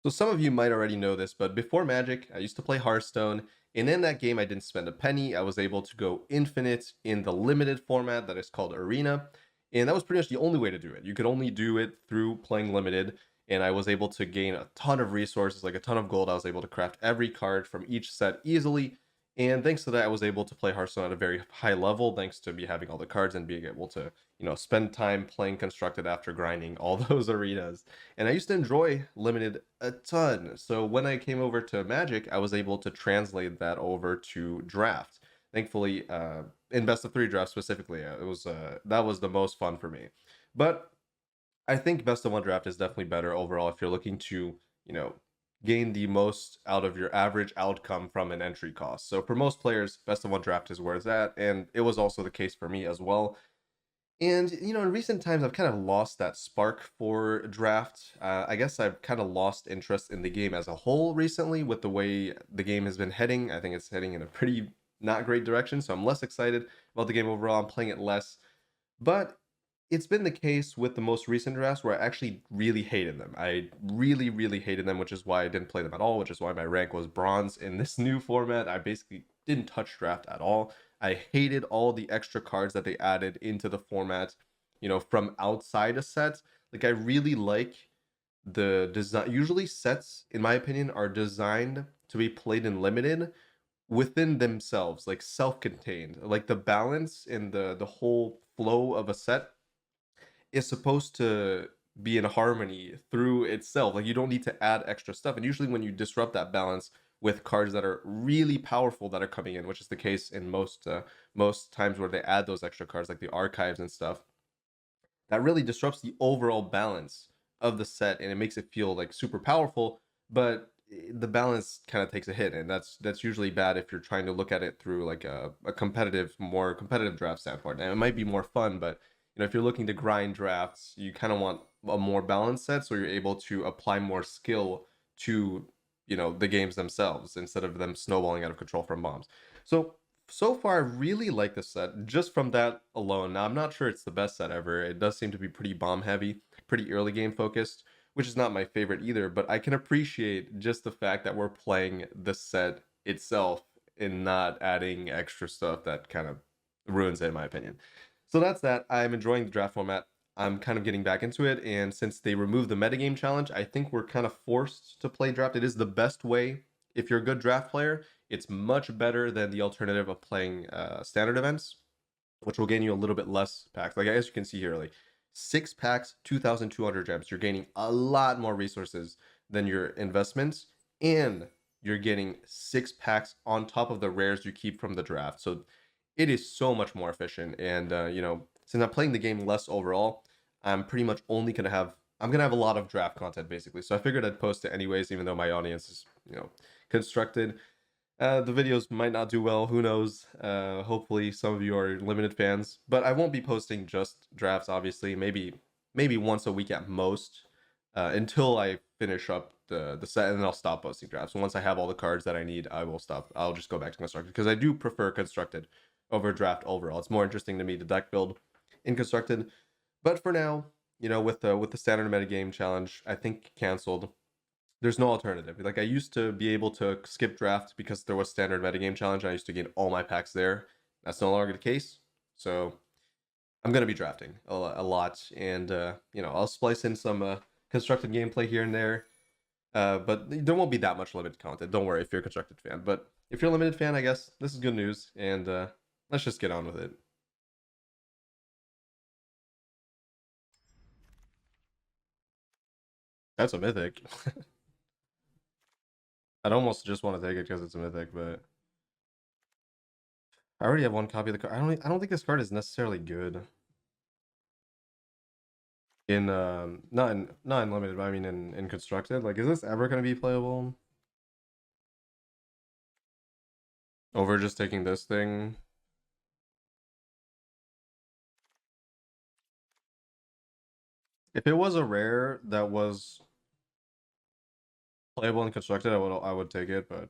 So some of you might already know this, but before Magic, I used to play Hearthstone, and in that game I didn't spend a penny. I was able to go infinite in the limited format that is called Arena, and that was pretty much the only way to do it. You could only do it through playing limited, and I was able to gain a ton of resources, like a ton of gold. I was able to craft every card from each set easily, and thanks to that, I was able to play Hearthstone at a very high level, thanks to me having all the cards and being able to, spend time playing constructed after grinding all those arenas. And I used to enjoy limited a ton. So when I came over to Magic, I was able to translate that over to draft. Thankfully, in best of three draft specifically, that was the most fun for me. But I think best of one draft is definitely better overall if you're looking to, you know, gain the most out of your average outcome from an entry cost. So for most players, best of one draft is where it's at, and it was also the case for me as well. And, in recent times, I've kind of lost that spark for draft. I guess I've kind of lost interest in the game as a whole recently with the way the game has been heading. I think it's heading in a pretty not great direction, so I'm less excited about the game overall. I'm playing it less. But it's been the case with the most recent drafts where I actually really hated them. I really, really hated them, which is why I didn't play them at all, which is why my rank was bronze. In this new format, I basically didn't touch draft at all. I hated all the extra cards that they added into the format, from outside a set. Like, I really like the design. Usually, sets, in my opinion, are designed to be played in limited within themselves, like self-contained. Like the balance and the whole flow of a set is supposed to be in harmony through itself. Like you don't need to add extra stuff. And usually when you disrupt that balance with cards that are really powerful that are coming in, which is the case in most times where they add those extra cards like the archives and stuff, that really disrupts the overall balance of the set and it makes it feel like super powerful, but the balance kind of takes a hit, and that's usually bad if you're trying to look at it through like a more competitive draft standpoint. And it might be more fun, but if you're looking to grind drafts, you kind of want a more balanced set so you're able to apply more skill to the games themselves instead of them snowballing out of control from bombs. So far, I really like this set just from that alone. Now, I'm not sure it's the best set ever. It does seem to be pretty bomb heavy, pretty early game focused, which is not my favorite either. But I can appreciate just the fact that we're playing the set itself and not adding extra stuff that kind of ruins it, in my opinion. So that's that. I'm enjoying the draft format. I'm kind of getting back into it. And since they removed the metagame challenge, I think we're kind of forced to play draft. It is the best way if you're a good draft player. It's much better than the alternative of playing standard events, which will gain you a little bit less packs. Like as you can see here, like 6 packs, 2,200 gems. You're gaining a lot more resources than your investments, and you're getting 6 packs on top of the rares you keep from the draft. So it is so much more efficient. And since I'm playing the game less overall, I'm pretty much only gonna have I'm gonna have a lot of draft content basically. So I figured I'd post it anyways, even though my audience is constructed. The videos might not do well, who knows. Hopefully some of you are limited fans, but I won't be posting just drafts, obviously. Maybe once a week at most, until I finish up the set, and then I'll stop posting drafts. Once I have all the cards that I need, I will stop. I'll just go back to constructed because I do prefer constructed over draft overall. It's more interesting to me to deck build in constructed. But for now, with the standard metagame challenge, I think canceled. There's no alternative. Like I used to be able to skip draft because there was standard metagame challenge. I used to get all my packs there. That's no longer the case. So I'm gonna be drafting a lot, and I'll splice in some constructed gameplay here and there. But there won't be that much limited content. Don't worry if you're a constructed fan. But if you're a limited fan, I guess this is good news, and let's just get on with it. That's a mythic. I'd almost just want to take it because it's a mythic, but I already have one copy of the card. I don't think this card is necessarily good. In not in limited, but I mean in constructed. Like, is this ever gonna be playable over just taking this thing? If it was a rare that was playable and constructed, I would take it, but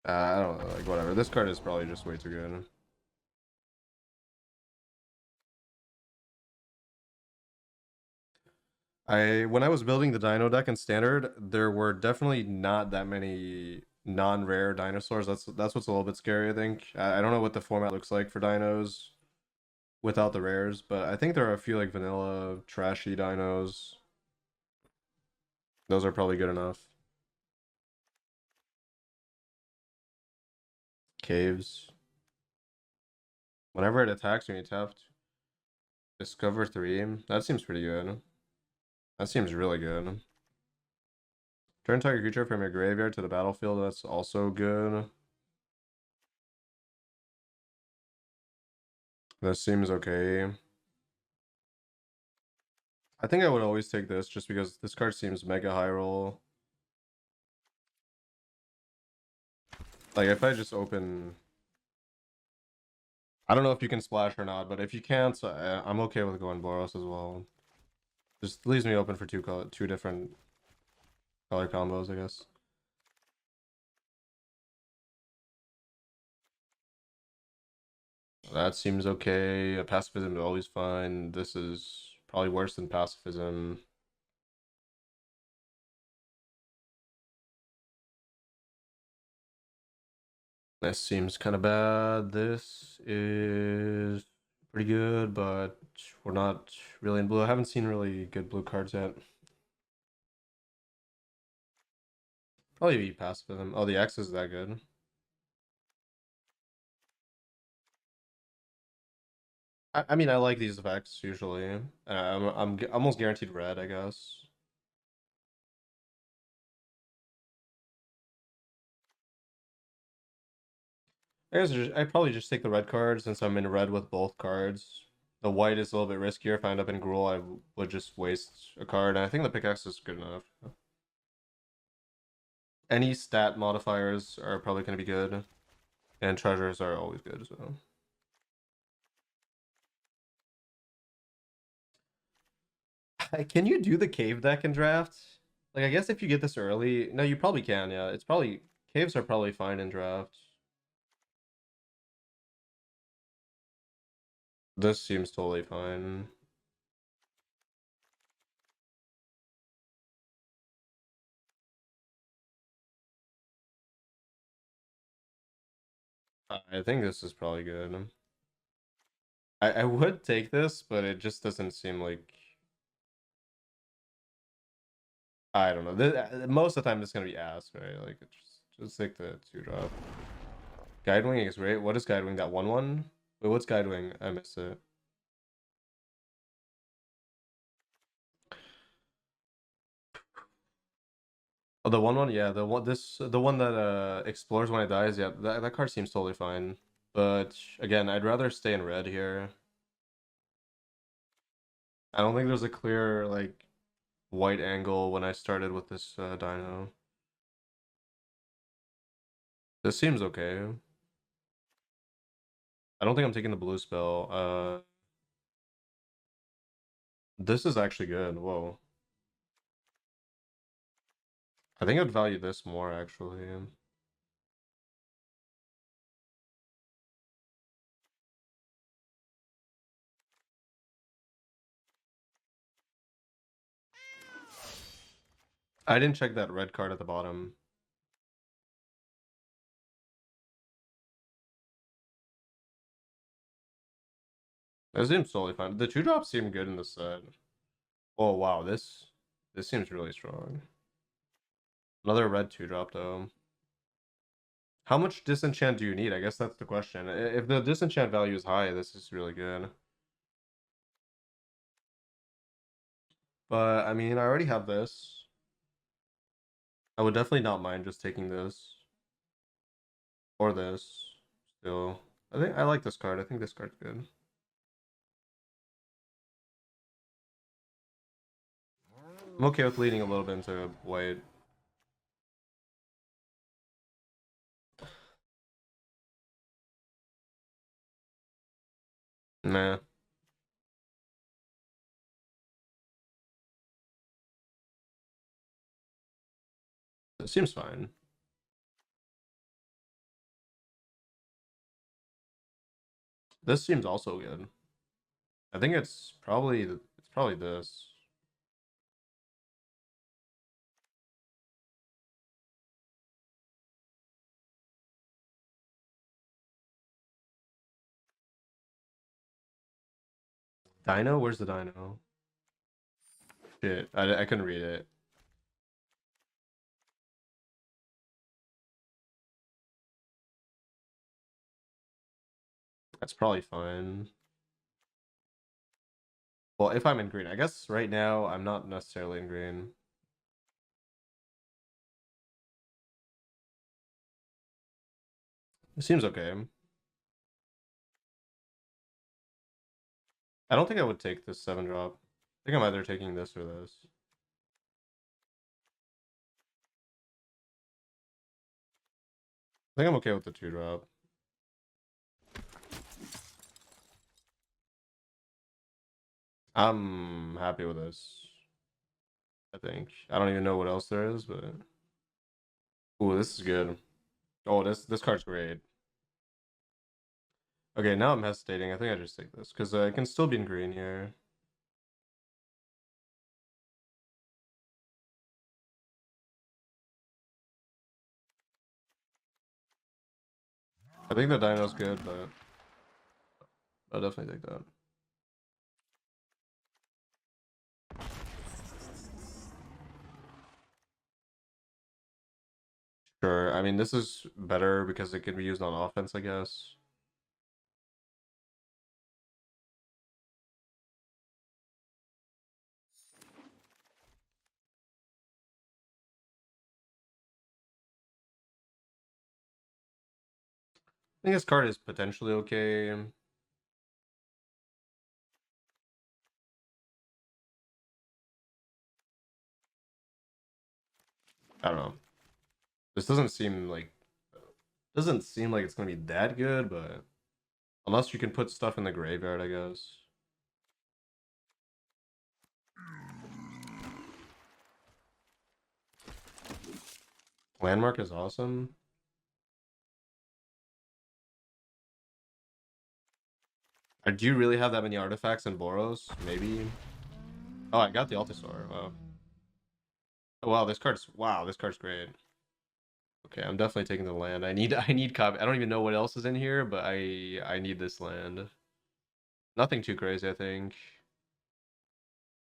I don't know, like whatever. This card is probably just way too good. When I was building the dino deck in standard, there were definitely not that many non-rare dinosaurs. That's what's a little bit scary, I think. I don't know what the format looks like for dinos without the rares, but I think there are a few like vanilla trashy dinos. Those are probably good enough. Caves. Whenever it attacks when you tap discover 3, that seems pretty good. That seems really good. Turn target creature from your graveyard to the battlefield, that's also good. That seems okay. I think I would always take this just because this card seems mega high roll. Like if I just open, I don't know if you can splash or not, but if you can't, I'm okay with going Boros as well. Just leaves me open for two different color combos, I guess. That seems okay. Pacifism is always fine. This is probably worse than pacifism. This seems kind of bad. This is pretty good, but we're not really in blue. I haven't seen really good blue cards yet. Probably be pacifism. Oh, the X is that good. I mean, I like these effects usually. I'm almost guaranteed red, I guess. I'd probably just take the red card since I'm in red with both cards. The white is a little bit riskier. If I end up in Gruul, would just waste a card. And I think the pickaxe is good enough. Any stat modifiers are probably going to be good. And treasures are always good, so. Can you do the cave deck in draft? Like, I guess if you get this early, no, you probably can. Yeah, it's probably caves are probably fine in draft. This seems totally fine. I think this is probably good. I would take this, but it just doesn't seem like I don't know. Most of the time, it's gonna be ass, right? Like, it's just take the 2-drop. Guidewing is great. What is Guidewing? That 1/1? Wait, what's Guidewing? I missed it. Oh, the 1/1. Yeah, the one that explores when it dies. Yeah, that card seems totally fine. But again, I'd rather stay in red here. I don't think there's a clear like white angle when I started with this dino. This seems okay. I don't think I'm taking the blue spell. This is actually good. Whoa. I think I'd value this more actually. I didn't check that red card at the bottom. That seems totally fine. The 2-drops seem good in the set. Oh wow, this seems really strong. Another red 2-drop though. How much disenchant do you need? I guess that's the question. If the disenchant value is high, this is really good. But I mean, I already have this. I would definitely not mind just taking this or this. Still, I think I like this card. I think this card's good. I'm okay with leading a little bit into white. Nah, it seems fine. This seems also good. I think it's probably this. Dino? Where's the dino? Shit, I couldn't read it. That's probably fine. Well, if I'm in green, I guess right now I'm not necessarily in green. It seems okay. I don't think I would take this 7 drop. I think I'm either taking this or this. I think I'm okay with the 2 drop. I'm happy with this. I think. I don't even know what else there is, but ooh, this is good. Oh, this card's great. Okay, now I'm hesitating. I think I just take this because I can still be in green here. I think the dino's good, but I'll definitely take that. Sure. I mean, this is better because it can be used on offense, I guess. I think this card is potentially okay. I don't know. This doesn't seem like it's gonna be that good, but unless you can put stuff in the graveyard, I guess. Landmark is awesome. Do you really have that many artifacts in Boros? Maybe. Oh, I got the Altasaur. Wow. Oh, wow, this card's great. Okay, I'm definitely taking the land. I need copy. I don't even know what else is in here, but I need this land. Nothing too crazy, I think.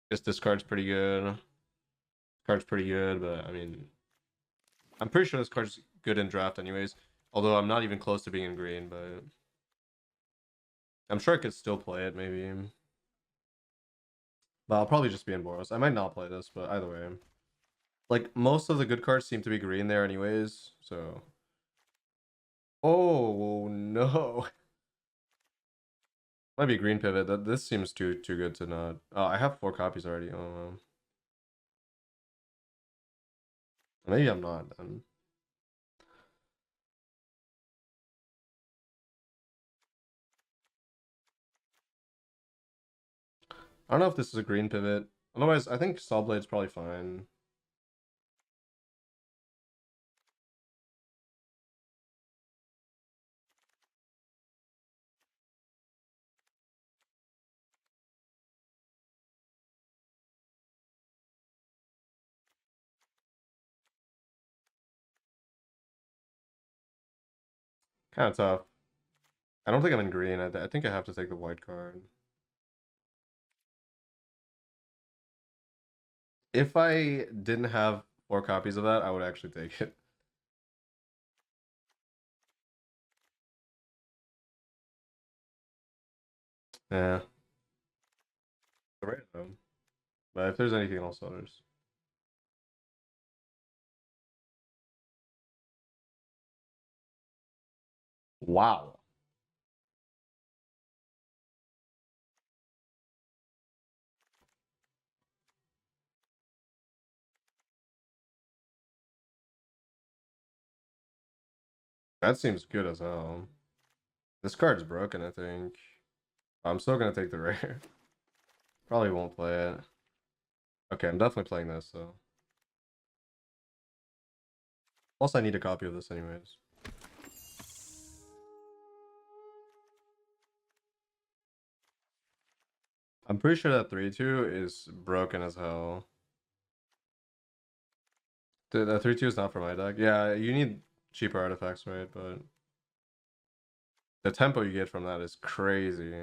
Guess this card's pretty good. Card's pretty good, but I mean, I'm pretty sure this card's good in draft anyways. Although I'm not even close to being in green, but I'm sure I could still play it maybe. But I'll probably just be in Boros. I might not play this, but either way. Like most of the good cards seem to be green there anyways, so oh no. Might be green pivot. This seems too good to not. Oh, I have 4 copies already. Oh, maybe I'm not. I don't know if this is a green pivot. Otherwise, I think Saw Blade's probably fine. Kind of tough. I don't think I'm in green. I think I have to take the white card. If I didn't have 4 copies of that, I would actually take it. Yeah. Random. But if there's anything else, others. Wow. That seems good as hell. This card's broken, I think. I'm still gonna take the rare. Probably won't play it. Okay, I'm definitely playing this, though. Plus, I need a copy of this anyways. I'm pretty sure that 3-2 is broken as hell. The 3-2 is not for my deck. Yeah, you need cheaper artifacts, right? But the tempo you get from that is crazy.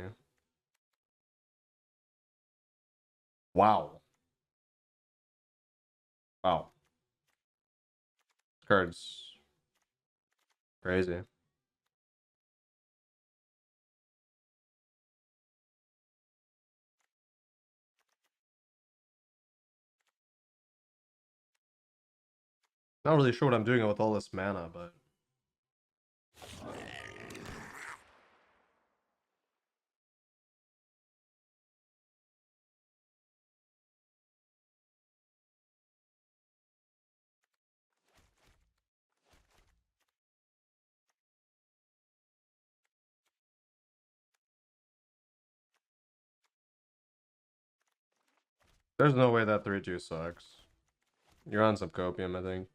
Wow. Wow. Cards. Crazy. Not really sure what I'm doing with all this mana, but there's no way that 3-2 sucks. You're on some copium, I think.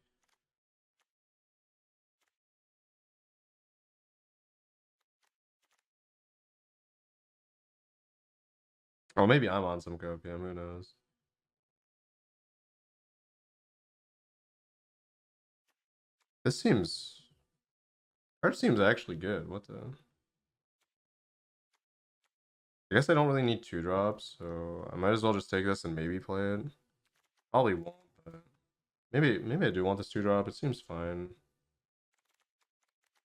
Or maybe I'm on some copium, who knows? This seems... Card seems actually good. What the... I guess I don't really need 2 drops, so I might as well just take this and maybe play it. Probably won't, but maybe I do want this 2-drop. It seems fine.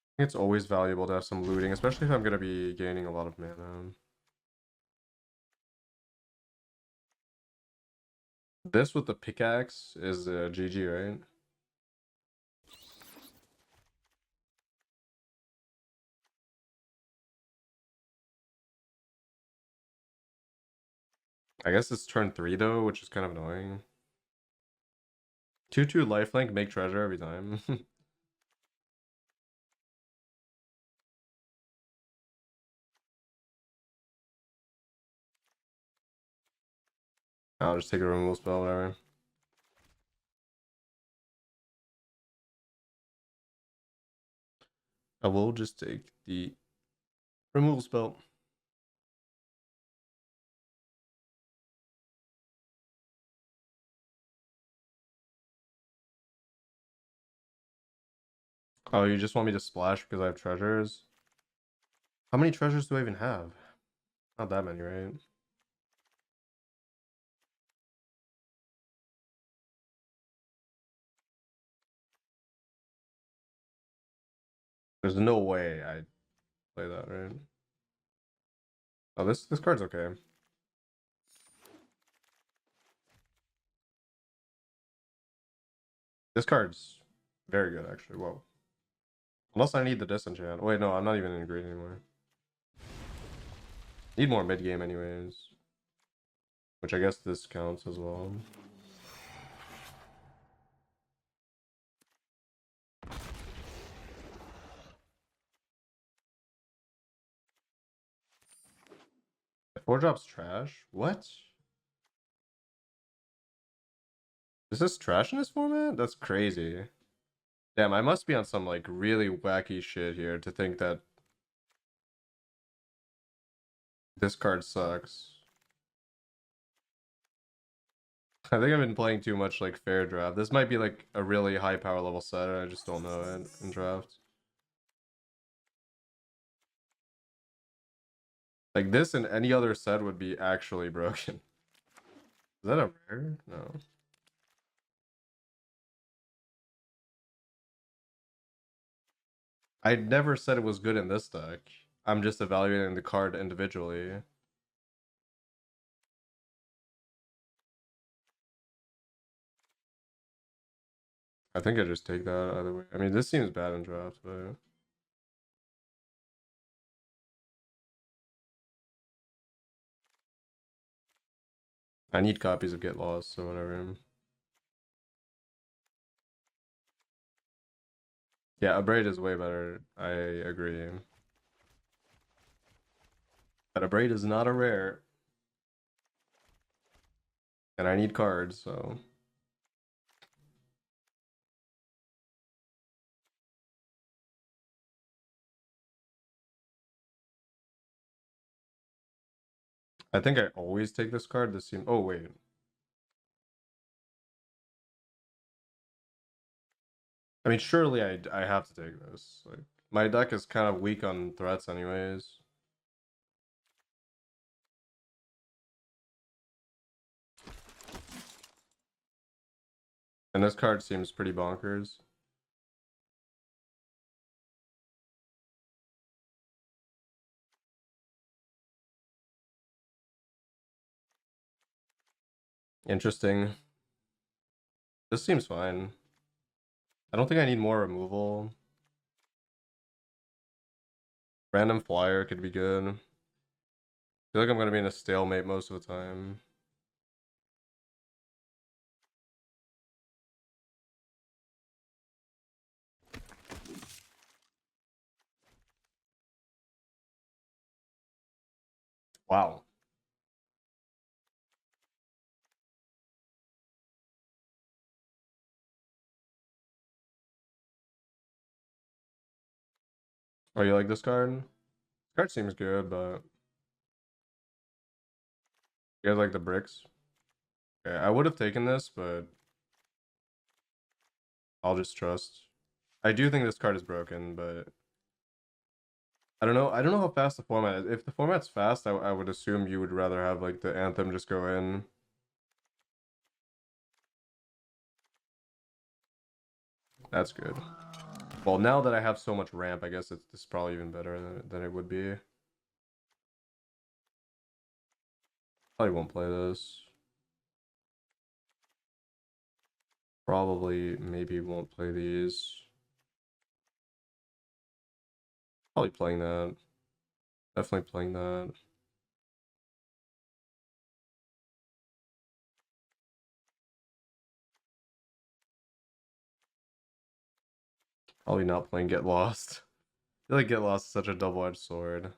I think it's always valuable to have some looting, especially if I'm gonna be gaining a lot of mana. This with the pickaxe is GG, right? I guess it's turn 3 though, which is kind of annoying. 2-2 lifelink, make treasure every time. I'll just take a removal spell, whatever. I will just take the removal spell. Oh, you just want me to splash because I have treasures? How many treasures do I even have? Not that many, right? There's no way I play that, right? Oh, this card's okay. This card's very good, actually. Whoa. Unless I need the disenchant. Wait, no, I'm not even in green anymore. Need more mid game, anyways. Which I guess this counts as well. The 4-drop's trash? What? Is this trash in this format? That's crazy. Damn, I must be on some like really wacky shit here to think that this card sucks. I think I've been playing too much like fair draft. This might be like a really high power level set, and I just don't know it in draft. Like this in any other set would be actually broken. Is that a rare? No. I never said it was good in this deck. I'm just evaluating the card individually. I think I just take that either way. I mean, this seems bad in draft, but I need copies of Get Lost, so whatever. Yeah, a braid is way better. I agree. But a braid is not a rare. And I need cards, so I think I always take this card. This seems. Oh wait, I mean surely I have to take this. Like my deck is kind of weak on threats, anyways. And this card seems pretty bonkers. Interesting. This seems fine. I don't think I need more removal. Random flyer could be good. I feel like I'm gonna be in a stalemate most of the time. Wow. Oh, you like this card? This card seems good, but you guys like the bricks? Okay, I would have taken this, but I'll just trust. I do think this card is broken, but I don't know. I don't know how fast the format is. If the format's fast, I would assume you would rather have like the anthem just go in. That's good. Well, now that I have so much ramp, I guess it's probably even better than it would be. Probably won't play this. Probably, maybe won't play these. Probably playing that. Definitely playing that. Probably not playing Get Lost. I feel like Get Lost is such a double-edged sword.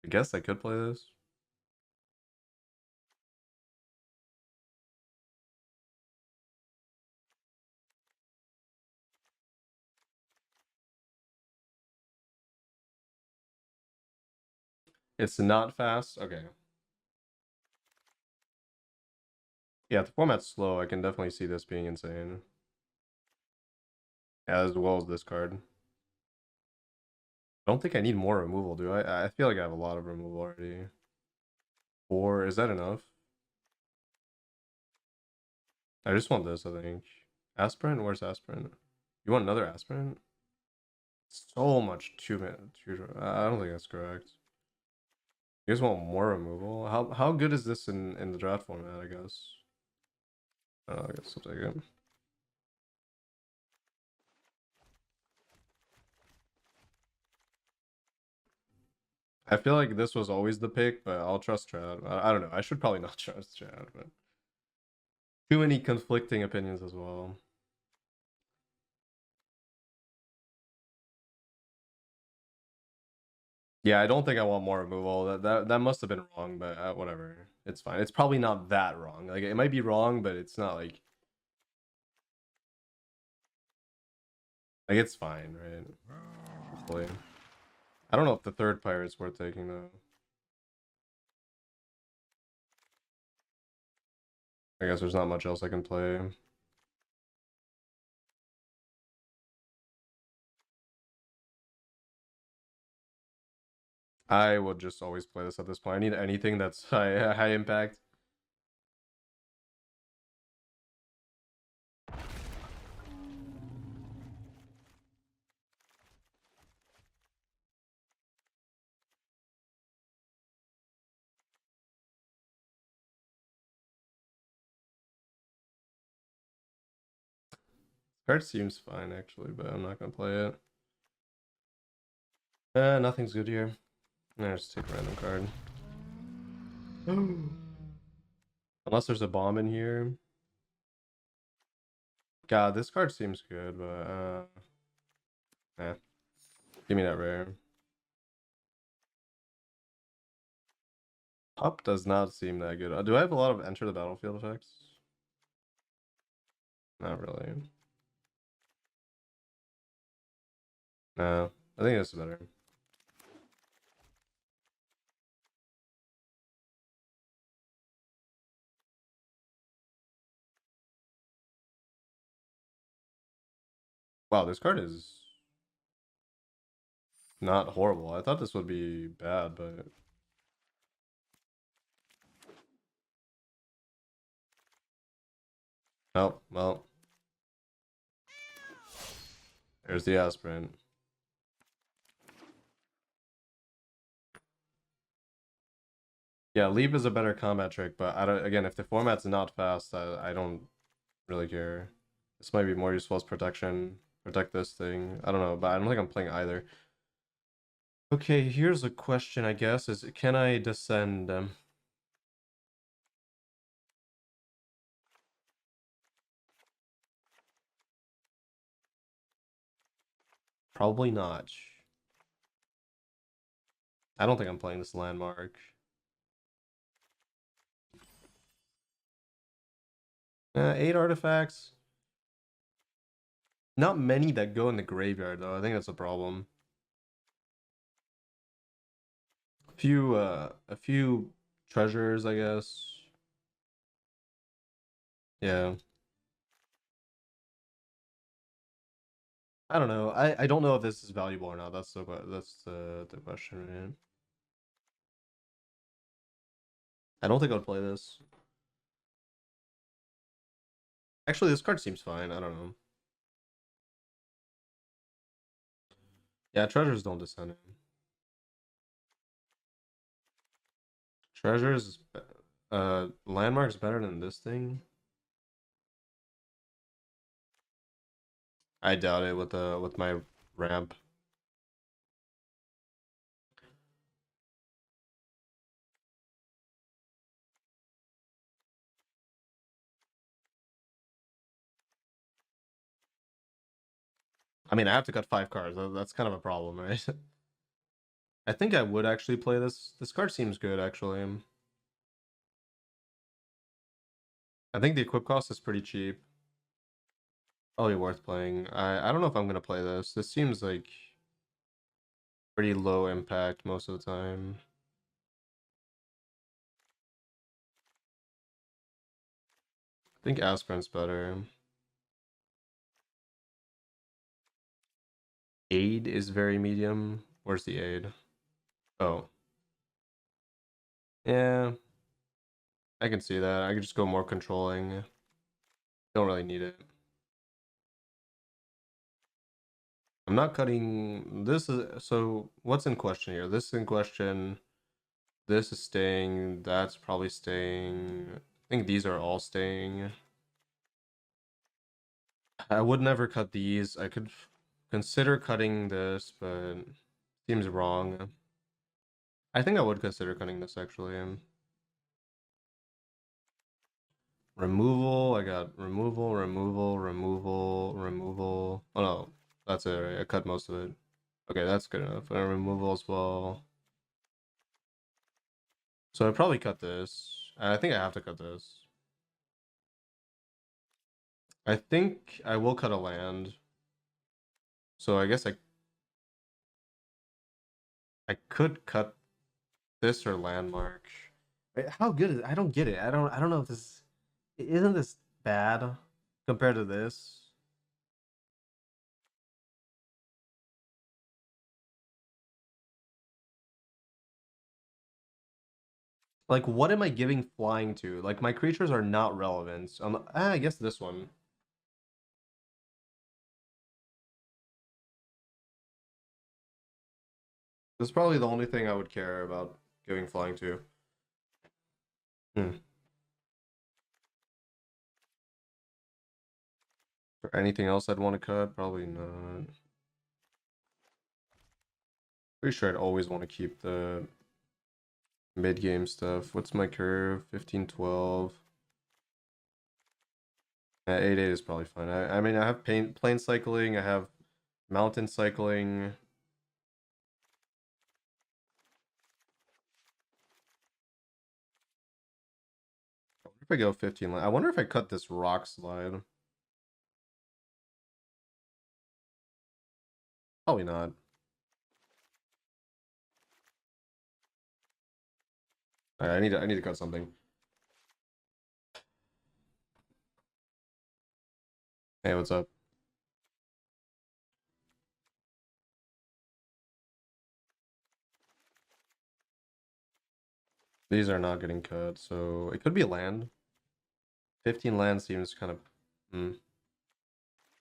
I guess I could play this. It's not fast. Okay. Yeah, the format's slow. I can definitely see this being insane. As well as this card. I don't think I need more removal, do I? I feel like I have a lot of removal already. Or is that enough? I just want this, I think. Aspirant? Where's Aspirant? You want another Aspirant? So much I don't think that's correct. You guys want more removal? How good is this in the draft format, I guess? I guess I'll take it. I feel like this was always the pick, but I'll trust Chad. I don't know. I should probably not trust Chad, but too many conflicting opinions as well. Yeah, I don't think I want more removal. That must have been wrong, but whatever. It's fine. It's probably not that wrong. Like it might be wrong, but it's not like it's fine, right? Hopefully. I don't know if the third pirate's worth taking though. I guess there's not much else I can play. I would just always play this at this point. I need anything that's high impact. Card seems fine actually, but I'm not gonna play it. Nothing's good here. I'll just take a random card. Unless there's a bomb in here. God, this card seems good, but eh. Give me that rare. Pup does not seem that good. Do I have a lot of enter the battlefield effects? Not really. No, I think this is better. Wow, this card is not horrible. I thought this would be bad, but Oh, well. There's the aspirant. Yeah, leap is a better combat trick, but I don't. Again, if the format's not fast, I don't really care. This might be more useful as protection. Protect this thing. I don't know, but I don't think I'm playing either. Okay, here's a question, I guess, is can I descend? Probably not. I don't think I'm playing this landmark. 8 artifacts. Not many that go in the graveyard, though. I think that's a problem. A few treasures, I guess. Yeah. I don't know. I don't know if this is valuable or not. That's the question, man. I don't think I would play this. Actually, this card seems fine. I don't know. Yeah, treasures don't descend. Treasures, landmarks better than this thing. I doubt it with my ramp. I mean, I have to cut 5 cards. That's kind of a problem, right? I think I would actually play this. This card seems good, actually. I think the equip cost is pretty cheap. Probably worth playing. I don't know if I'm gonna play this. This seems like pretty low impact most of the time. I think Aspirant's better. Aid is very medium. Where's the aid? Oh. Yeah, I can see that. I could just go more controlling. Don't really need it. I'm not cutting. This is so. What's in question here? This is in question. This is staying. That's probably staying. I think these are all staying. I would never cut these. I could consider cutting this, but seems wrong. I think I would consider cutting this actually. Removal. I got removal, removal, removal, removal. Oh no, that's it. Right? I cut most of it. Okay, that's good enough. And removal as well. So I probably cut this. I think I have to cut this. I think I will cut a land. So I guess I could cut this or landmark. Wait, how good is it? I don't get it. I don't know if this isn't this bad compared to this. Like what am I giving flying to? Like my creatures are not relevant. I guess this one. This is probably the only thing I would care about giving flying to. Hmm. For anything else I'd want to cut? Probably not. Pretty sure I'd always want to keep the mid-game stuff. What's my curve? 15, 12. 8, 8 is probably fine. I mean, I have plane cycling. I have mountain cycling. I wonder if I go 15. I wonder if I cut this rock slide. Probably not. Alright, I need to cut something. Hey, what's up? These are not getting cut, so it could be a land. 15 land seems kind of Hmm.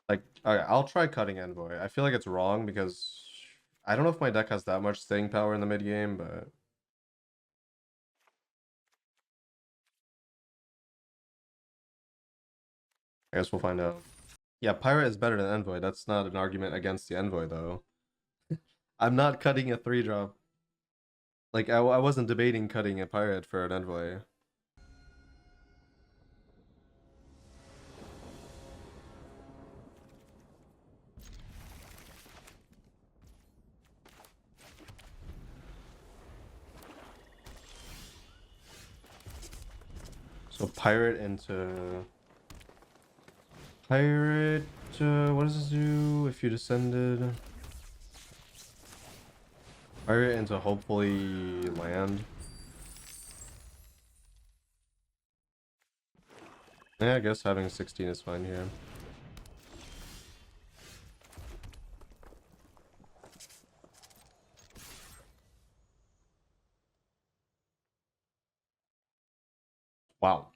Like, okay, I'll try cutting Envoy. I feel like it's wrong because I don't know if my deck has that much staying power in the mid game, but I guess we'll find out. Yeah, Pirate is better than Envoy. That's not an argument against the Envoy, though. I'm not cutting a 3-drop. Like, I wasn't debating cutting a Pirate for an Envoy. So Pirate into... Pirate... what does this do if you descended? Pirate into hopefully land. Yeah, I guess having 16 is fine here. Wow.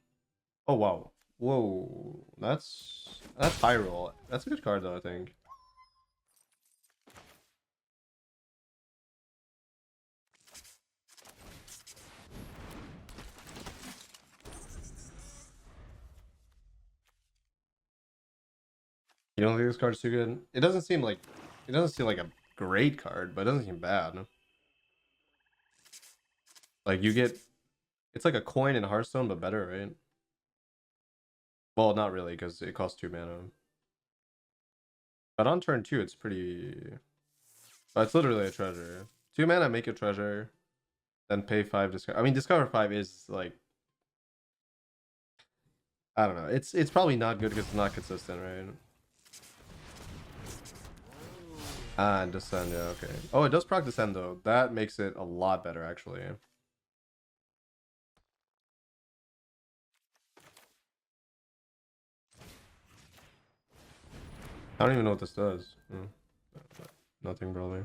Oh, wow. Whoa. That's high roll. That's a good card, though, I think. You don't think this card's too good? It doesn't seem like a great card, but it doesn't seem bad. Like you get it's like a coin in Hearthstone, but better, right? Well, not really, because it costs 2 mana. But on turn 2, it's pretty. It's literally a treasure. 2 mana, make a treasure, then pay 5 discover. I mean, discover 5 is like, I don't know. It's probably not good because it's not consistent, right? Ah, and descend, yeah, okay. Oh, it does proc descend though. That makes it a lot better, actually. I don't even know what this does. Nothing, probably.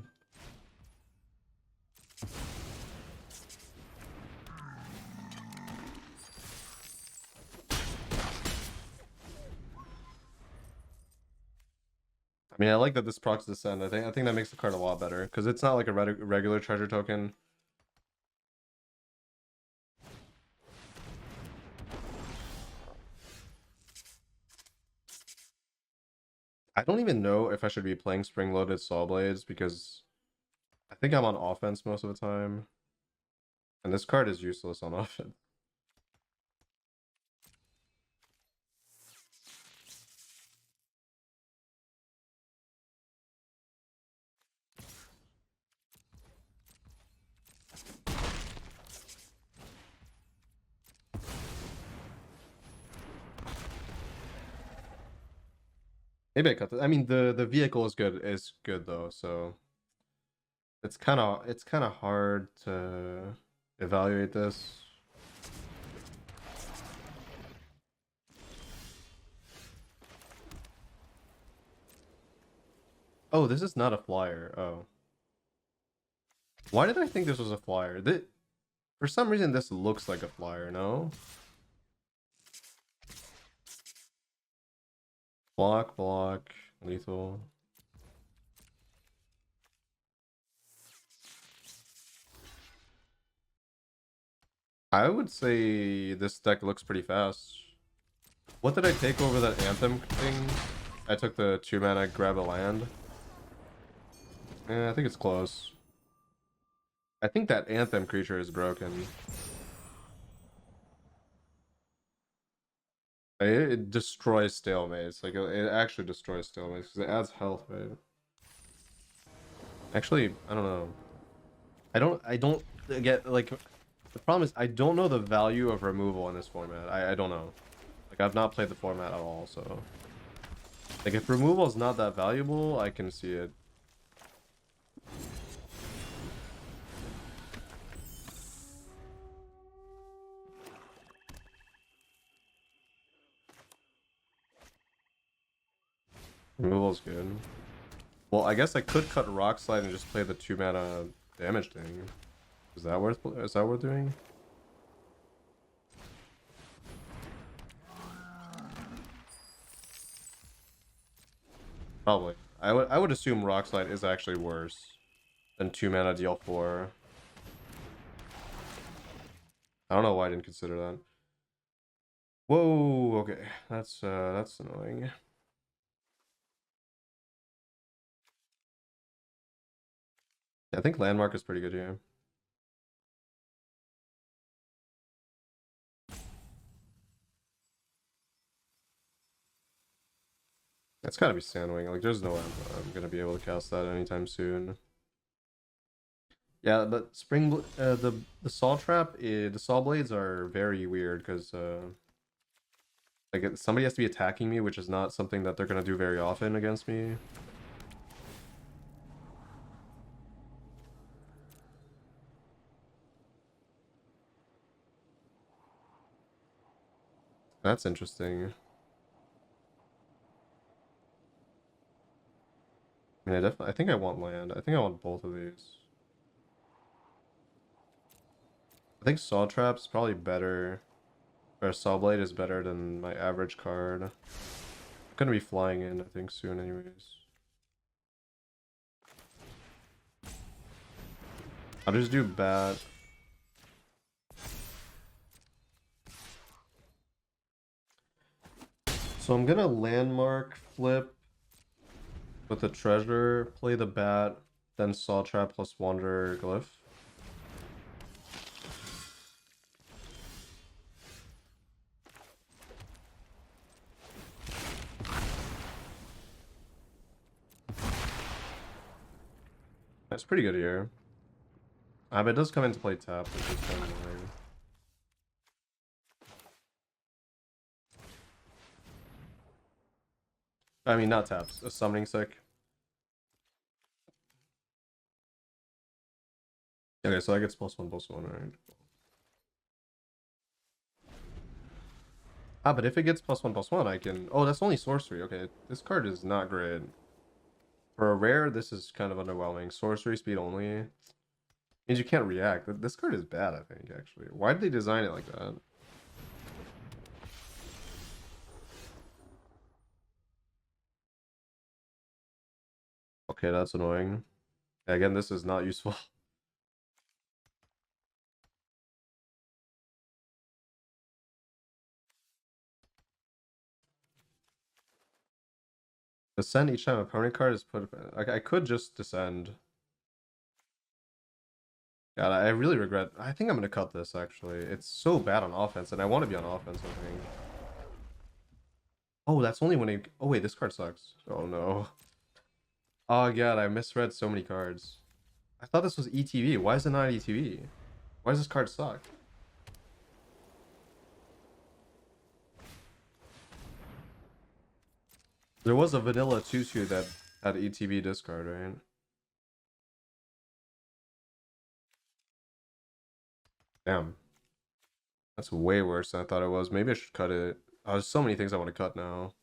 I mean, I like that this procs descend. I think that makes the card a lot better because it's not like a regular treasure token. I don't even know if I should be playing spring-loaded Saw Blades because I think I'm on offense most of the time, and this card is useless on offense. Maybe I cut this. I mean, the vehicle is good though, so it's kind of hard to evaluate this. Oh, this is not a flyer. Oh, why did I think this was a flyer? For some reason, this looks like a flyer. No, block, lethal. I would say this deck looks pretty fast. What did I take over that Anthem thing? I took the 2 mana grab a land. I think it's close. I think that Anthem creature is broken. It destroys stalemates. Like it actually destroys stalemates because it adds health, right? Actually, I don't know. I don't get like the problem is I don't know the value of removal in this format. I don't know. Like I've not played the format at all, so like if removal is not that valuable, I can see it. Removal's good. Well, I guess I could cut Rock Slide and just play the 2 mana damage thing. Is that worth doing? Probably. I would assume Rockslide is actually worse than 2 mana deal 4. I don't know why I didn't consider that. Whoa, okay. That's annoying. I think Landmark is pretty good here. It's gotta be Sandwing. Like, there's no way I'm gonna be able to cast that anytime soon. Yeah, but the Saw Trap, the Saw Blades are very weird because like somebody has to be attacking me, which is not something that they're gonna do very often against me. That's interesting. I mean, I think I want land. I think I want both of these. I think Saw Trap's probably better, or Saw Blade is better than my average card. I'm gonna be flying in, I think, soon anyways. I'll just do Bat. So I'm gonna Landmark flip with the treasure, play the Bat, then Saw Trap plus Wanderer Glyph. That's pretty good here. But it does come into play tap, which is kind of annoying. I mean, not taps, a summoning sick. Okay, so that gets +1/+1, right? But if it gets +1/+1, I can... Oh, that's only sorcery. Okay, this card is not great. For a rare, this is kind of underwhelming. Sorcery speed only. Means you can't react. This card is bad, I think, actually. Why did they design it like that? Okay, that's annoying. Again, this is not useful. Descend each time a opponent card is put... I could just descend. God, I really regret... I think I'm going to cut this, actually. It's so bad on offense, and I want to be on offense, I think. Oh, that's only when it... Oh, wait, this card sucks. Oh, no. Oh, God, I misread so many cards. I thought this was ETV. Why is it not ETV? Why does this card suck? There was a vanilla 2/2 that had ETB discard, right? Damn. That's way worse than I thought it was. Maybe I should cut it. Oh, there's so many things I want to cut now.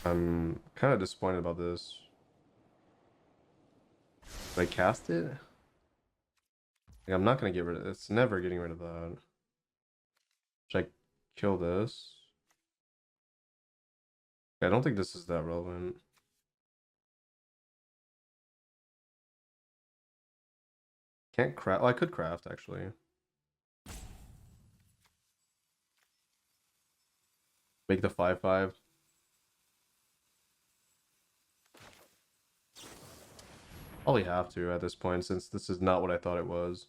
I'm kind of disappointed about this. Did I cast it? Like, I'm not going to get rid of it. It's never getting rid of that. Should I kill this? I don't think this is that relevant. Can't craft. Oh, I could craft, actually. Make the 5/5. Probably have to at this point, since this is not what I thought it was.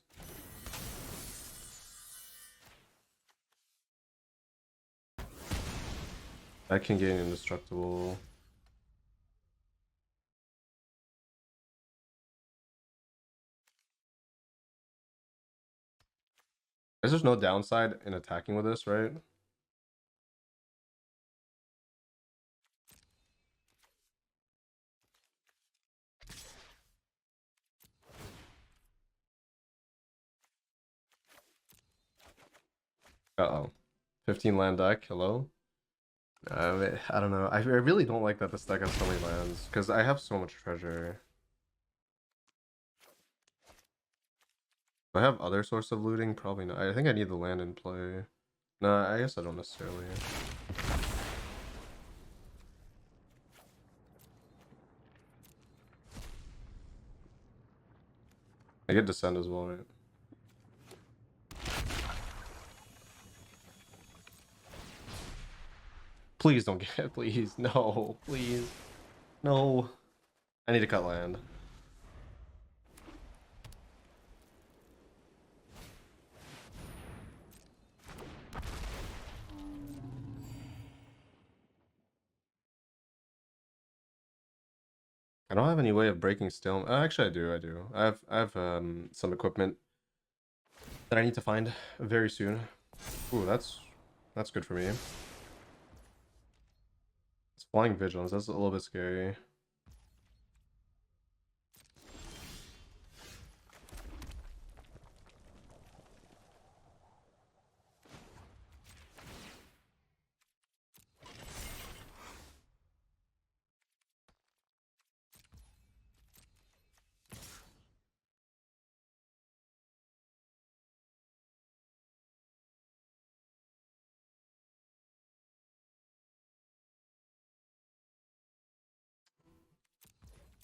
I can gain indestructible. There's no downside in attacking with this, right? Uh-oh. 15 land deck, hello? I don't know. I really don't like that this deck has so many lands, because I have so much treasure. Do I have other source of looting? Probably not. I think I need the land in play. No, I guess I don't necessarily. I get descend as well, right? Please don't get it, please. No, please. No. I need to cut land. I don't have any way of breaking still. Actually, I do. I have some equipment that I need to find very soon. Ooh, that's good for me. It's flying vigilance. That's a little bit scary.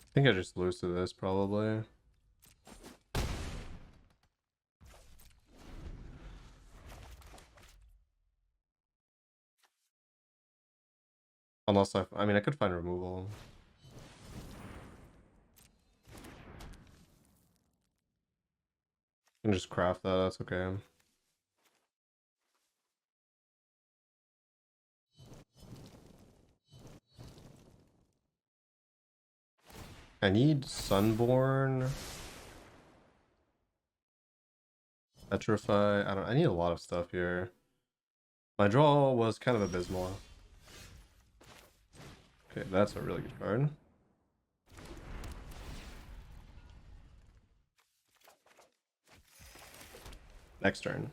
I think I just lose to this probably. Unless I mean, I could find removal. I can just craft that. That's okay. I need Sunborn. Petrify. I need a lot of stuff here. My draw was kind of abysmal. Okay, that's a really good card. Next turn.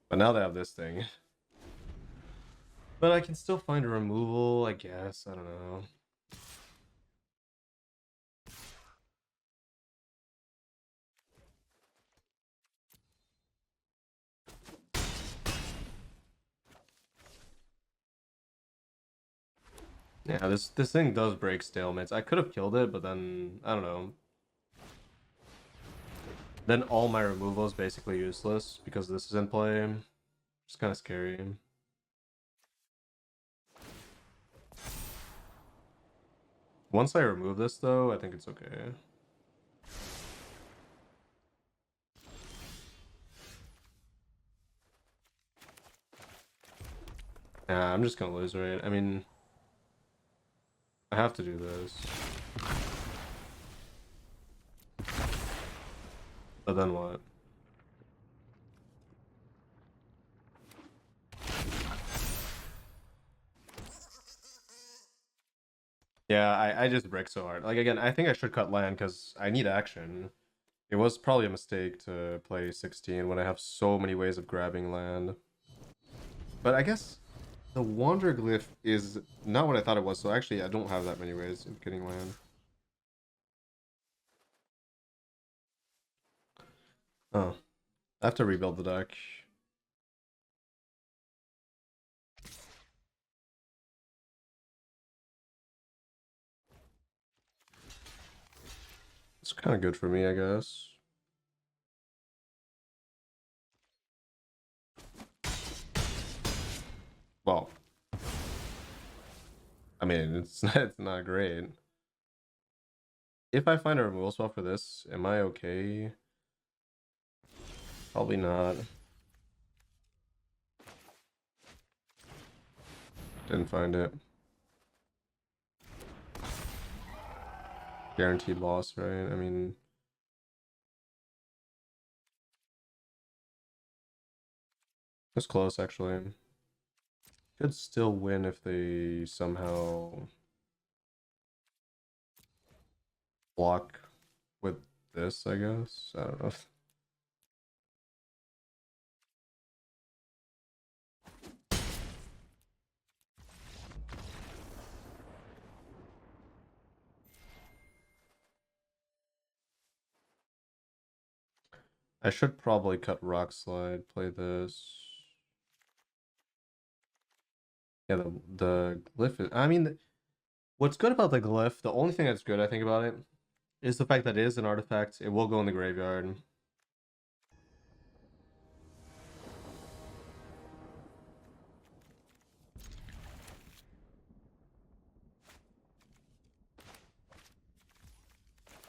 But now they have this thing. But I can still find a removal, I guess. I don't know. Yeah, this thing does break stalemates. I could have killed it, but then I don't know. Then all my removal is basically useless because this is in play. It's kind of scary. Once I remove this, though, I think it's okay. Yeah, I'm just gonna lose, right? I mean, I have to do this. But then what? Yeah, I just break so hard. Like, again, I think I should cut land because I need action. It was probably a mistake to play 16 when I have so many ways of grabbing land. But I guess the Wander Glyph is not what I thought it was, so actually I don't have that many ways of getting land. Oh. I have to rebuild the deck. It's kind of good for me, I guess. Well, I mean, it's not great. If I find a removal spell for this, am I okay? Probably not. Didn't find it. Guaranteed loss, right? I mean, it's close actually. Could still win if they somehow block with this, I guess. I don't know. I should probably cut Rock Slide, play this. Yeah, the glyph is, I mean, what's good about the glyph, the only thing that's good I think about it, is the fact that it is an artifact. It will go in the graveyard.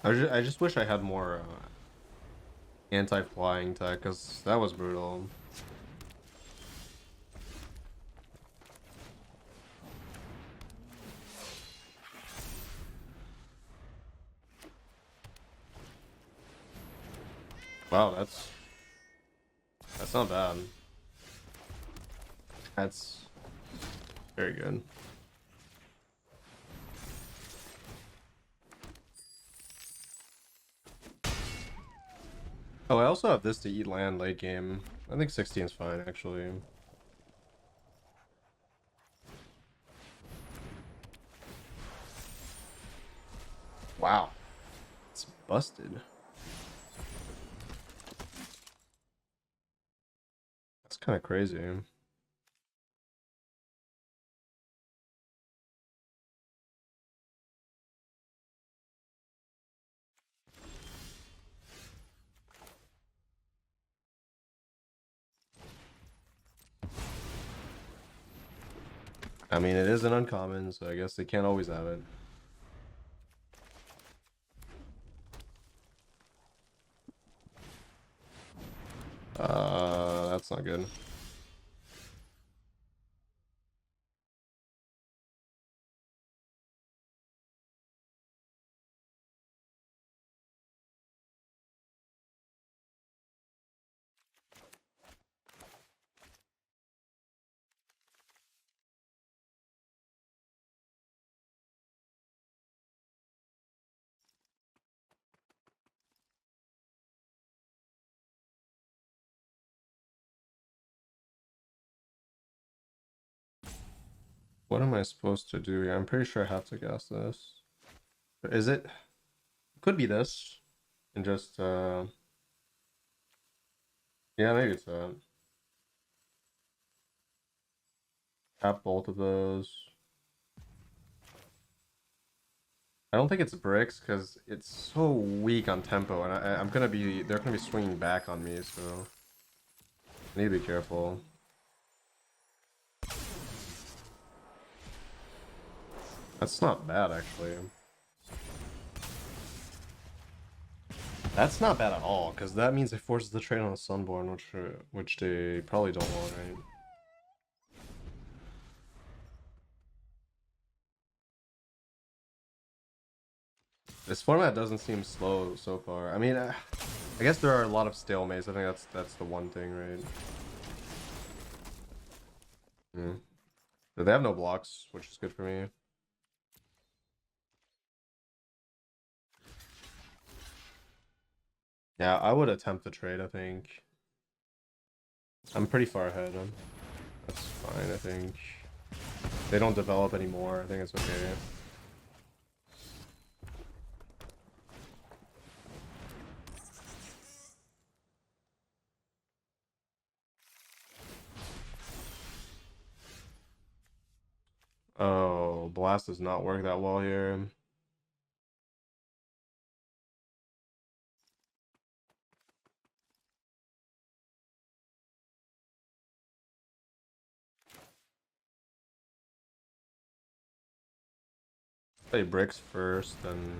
I just wish I had more anti-flying tech, because that was brutal. Wow, that's not bad. That's very good. Oh, I also have this to eat land late game. I think 16 is fine, actually. Wow. It's busted. That's kind of crazy. I mean, it is an uncommon, so I guess they can't always have it. That's not good. What am I supposed to do here? I'm pretty sure I have to guess this. Is it? Could be this. And just, yeah, maybe it's that. Tap both of those. I don't think it's bricks because it's so weak on tempo, and they're gonna be swinging back on me, so I need to be careful. That's not bad, actually. That's not bad at all, because that means it forces the trade on a Sunborn, which they probably don't want, right? This format doesn't seem slow so far. I mean, I guess there are a lot of stalemates. I think that's the one thing, right? Yeah. But they have no blocks, which is good for me. Yeah, I would attempt the trade, I think. I'm pretty far ahead. That's fine, I think. They don't develop anymore. I think it's okay. Oh, Blast does not work that well here. Play bricks first, then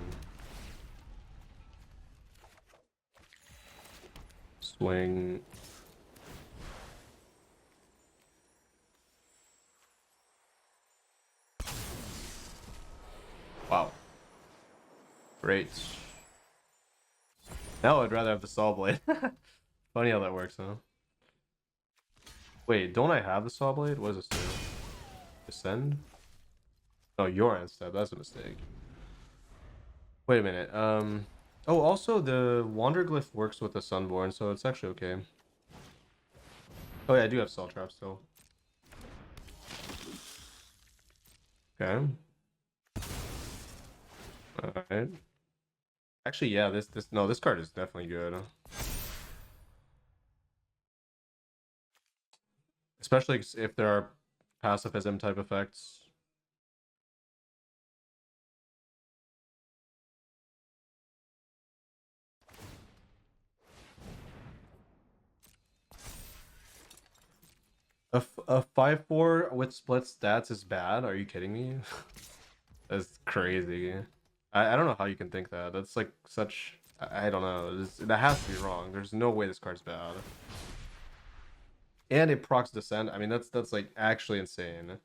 swing. Wow. Great. Now I'd rather have the Saw Blade. Funny how that works, huh? Wait, don't I have the Saw Blade? What does this do? Descend? Oh, your end step. That's a mistake. Wait a minute. Oh, also the Wander Glyph works with the Sunborn, so it's actually okay. Oh yeah, I do have Salt Trap still. Okay. Alright. Actually, yeah, this card is definitely good. especially if there are pacifism type effects. A 5/4 with split stats is bad? Are you kidding me? That's crazy. I don't know how you can think that. That's like such... I don't know. That has to be wrong. There's no way this card's bad. And it procs Descent. I mean, that's like actually insane.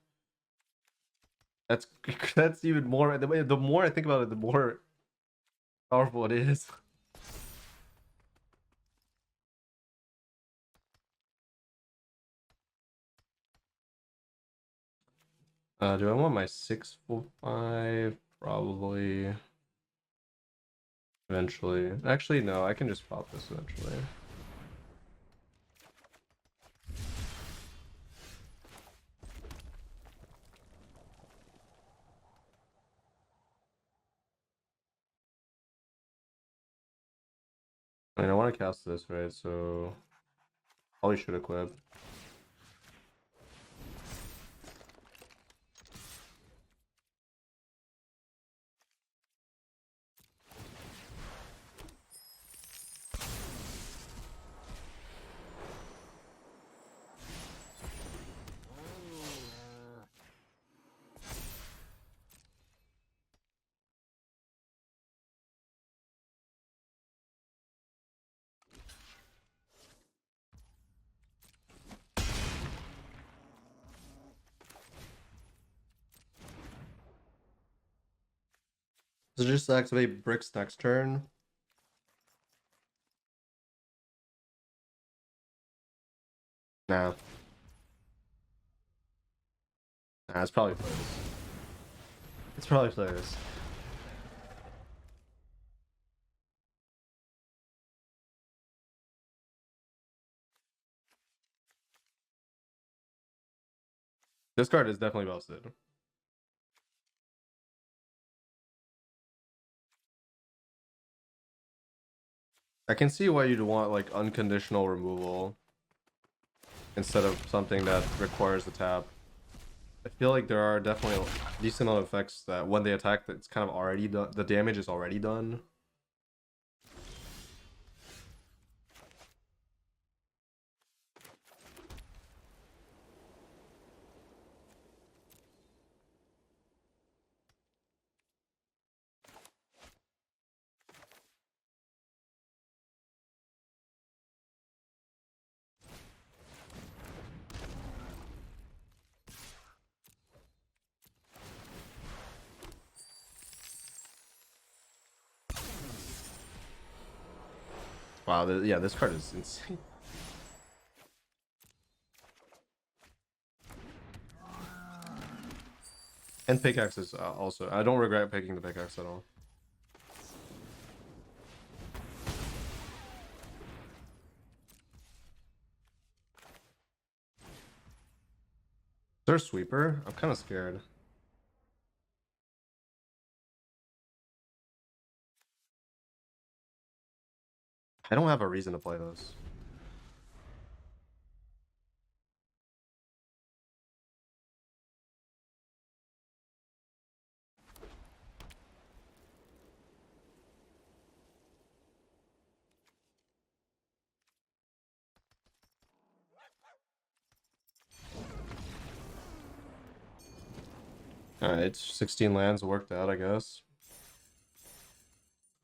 That's that's even more... The more I think about it, the more powerful it is. Do I want my 6/5? Probably. Eventually. Actually, no. I can just pop this eventually. I mean, I want to cast this, right? So probably should equip. So just activate bricks next turn. Nah. Nah, it's probably plays. It's probably plays. This card is definitely busted. I can see why you'd want like unconditional removal instead of something that requires the tap. I feel like there are definitely a decent amount of effects that when they attack, it's kind of already done. The damage is already done. Wow, yeah, this card is insane. And pickaxe is also... I don't regret picking the pickaxe at all. Is there a sweeper? I'm kind of scared. I don't have a reason to play this. Alright, 16 lands worked out, I guess.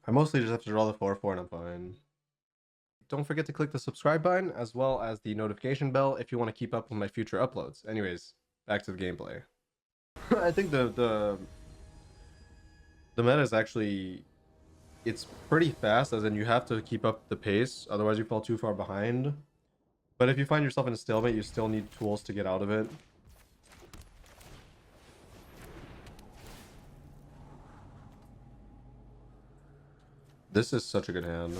I mostly just have to draw the 4/4 and I'm fine. Don't forget to click the subscribe button as well as the notification bell if you want to keep up with my future uploads. Anyways, back to the gameplay. I think the meta is actually... It's pretty fast, as in you have to keep up the pace, otherwise you fall too far behind. But if you find yourself in a stalemate, you still need tools to get out of it. This is such a good hand.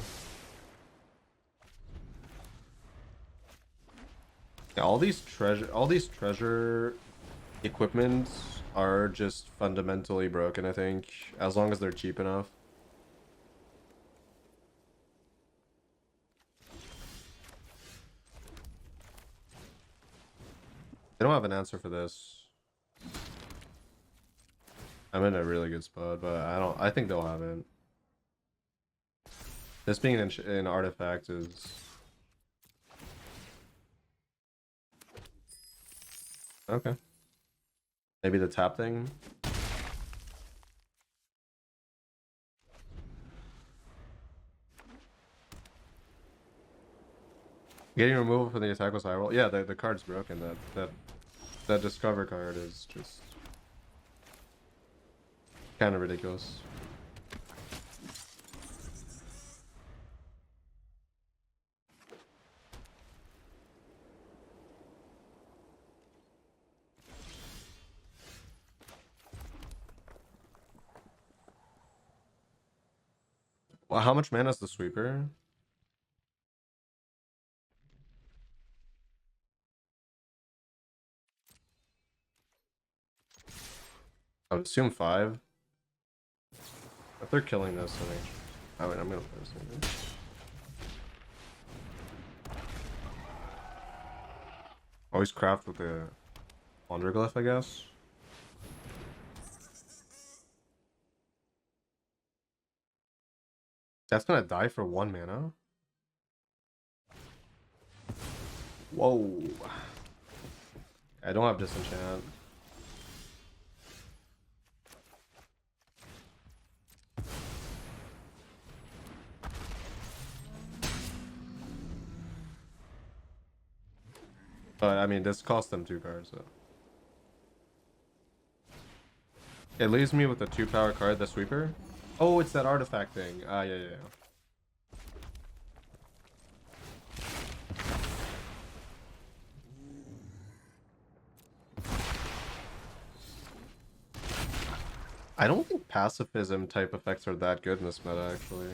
Yeah, all these treasure equipments are just fundamentally broken, I think, as long as they're cheap enough. They don't have an answer for this. I'm in a really good spot, but I think they'll have it. This being an artifact is... Okay. Maybe the tap thing? Getting removal for the attack was high roll. Yeah, the card's broken. That discover card is just kind of ridiculous. Well, how much mana is the sweeper? I would assume 5. If they're killing this, I think. Oh wait, I'm gonna play this maybe. Always craft with the Wanderglyph, I guess. That's gonna die for 1 mana. Whoa. I don't have disenchant. But I mean, this cost them 2 cards, so. It leaves me with a 2-power card, the sweeper. Oh, it's that artifact thing. Ah, yeah. I don't think pacifism type effects are that good in this meta, actually.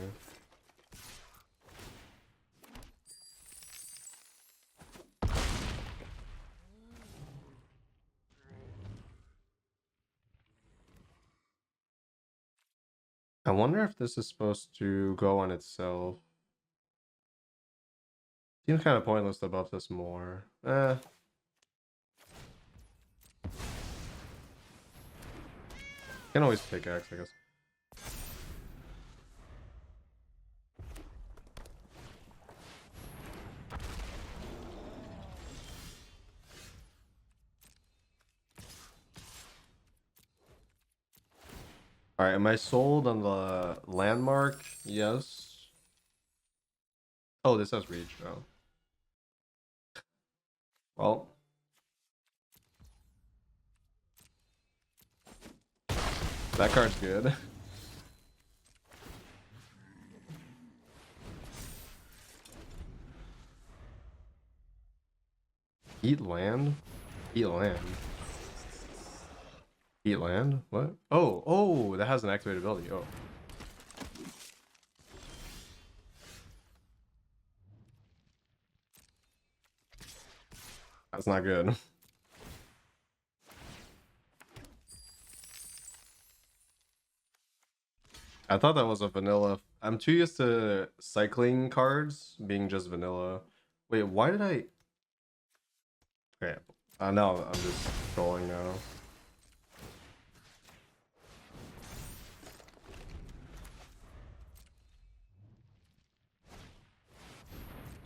I wonder if this is supposed to go on itself. Seems kind of pointless to buff this more. Can always pickaxe, I guess. Alright, am I sold on the landmark? Yes. Oh, this has reach. Oh. Well. That card's good. Eat land? Eat land. Eat land? What? Oh, that has an activated ability. Oh. That's not good. I thought that was a vanilla. I'm too used to cycling cards being just vanilla. Wait, why did I... Okay. No, I'm just trolling now.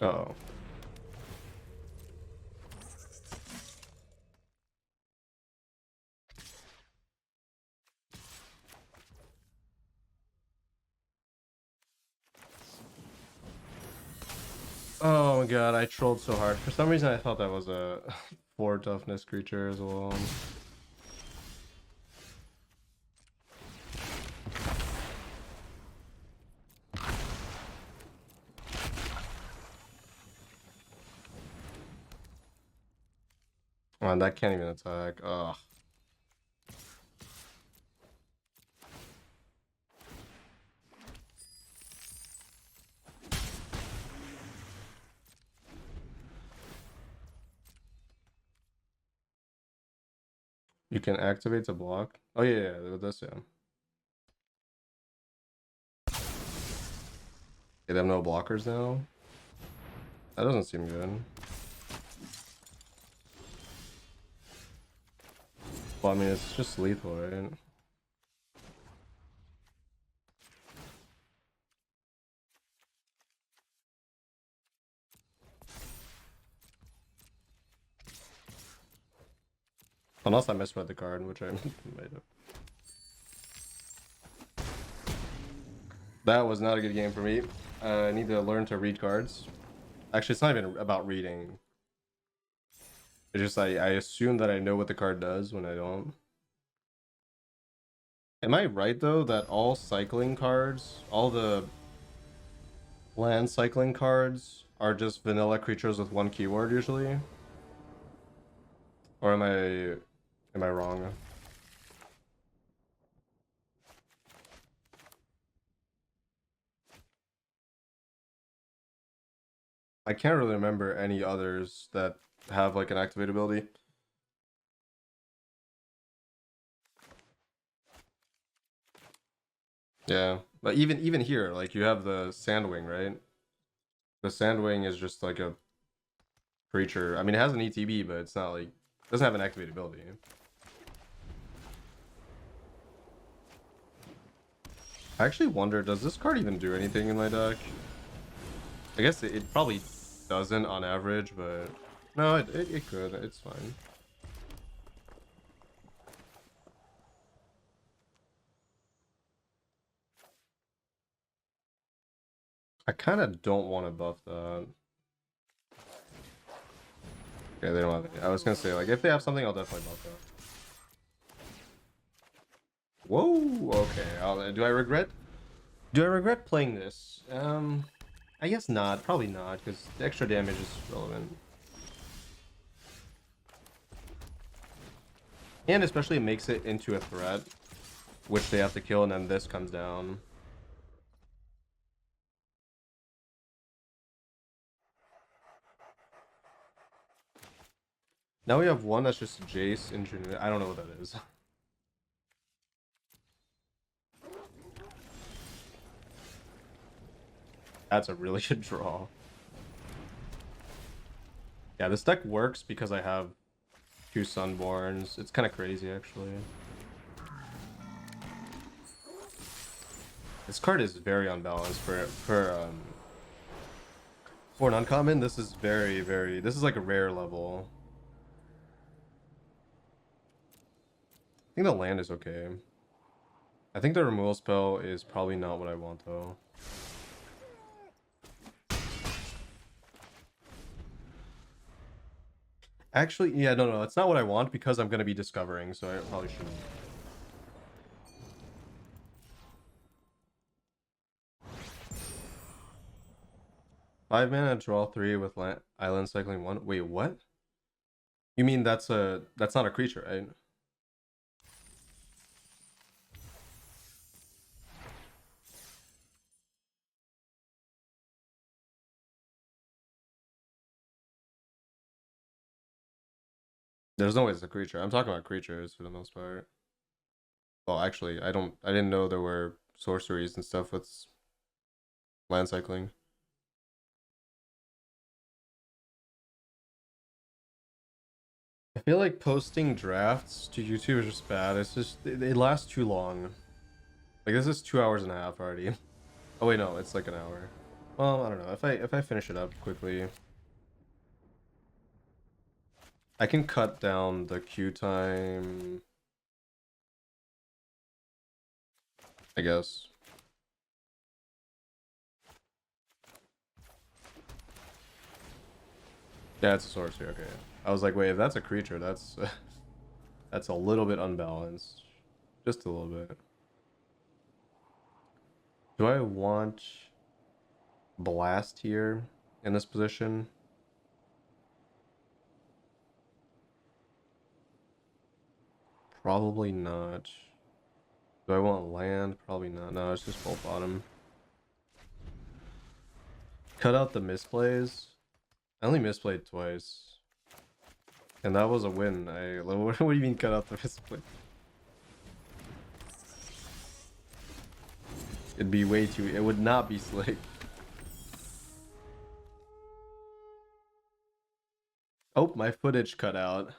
Uh-oh. Oh my god, I trolled so hard. For some reason I thought that was a 4 toughness creature as well. Oh, that can't even attack. Ugh. You can activate to block. Oh yeah, with this, yeah. They have no blockers now. That doesn't seem good. Well, I mean, it's just lethal, right? Unless I misread the card, which I might have. That was not a good game for me. I need to learn to read cards. Actually, it's not even about reading. It's just I assume that I know what the card does when I don't. Am I right though that all cycling cards, all the land cycling cards are just vanilla creatures with one keyword usually? Or am I wrong? I can't really remember any others that have like an activate ability. Yeah, but even here, like you have the Sandwing, right? The Sandwing is just like a creature. I mean, it has an ETB, but it's not like it doesn't have an activate ability. I actually wonder, does this card even do anything in my deck? I guess it probably doesn't on average, but no, it could. It's fine. I kind of don't want to buff that. Yeah, they don't have any. I was gonna say, like, if they have something, I'll definitely buff that. Whoa, okay. Do I regret? Do I regret playing this? I guess not. Probably not, because the extra damage is relevant. And especially it makes it into a threat, which they have to kill, and then this comes down. Now we have one that's just Jace engineer. I don't know what that is. That's a really good draw. Yeah, this deck works because I have two Sunborns. It's kind of crazy, actually. This card is very unbalanced for an uncommon. This is this is like a rare level. I think the land is okay. I think the removal spell is probably not what I want though. Actually, yeah, no, it's not what I want because I'm gonna be discovering, so I probably shouldn't. 5 mana, draw 3 with island cycling 1. Wait, what? You mean that's not a creature, right? There's no way it's a creature. I'm talking about creatures for the most part. Well, actually, I didn't know there were sorceries and stuff with land cycling. I feel like posting drafts to YouTube is just bad. It's just they last too long. Like this is 2 hours and a half already. Oh wait, no, it's like an hour. Well, I don't know. If I finish it up quickly, I can cut down the queue time, I guess. Yeah, it's a sorcery. Okay. I was like, wait, if that's a creature, that's that's a little bit unbalanced, just a little bit. Do I want blast here in this position? Probably not. Do I want land? Probably not. No, it's just full bottom. Cut out the misplays. I only misplayed twice. And that was a win. What do you mean cut out the misplay? It'd be way too... It would not be slick. Oh, my footage cut out.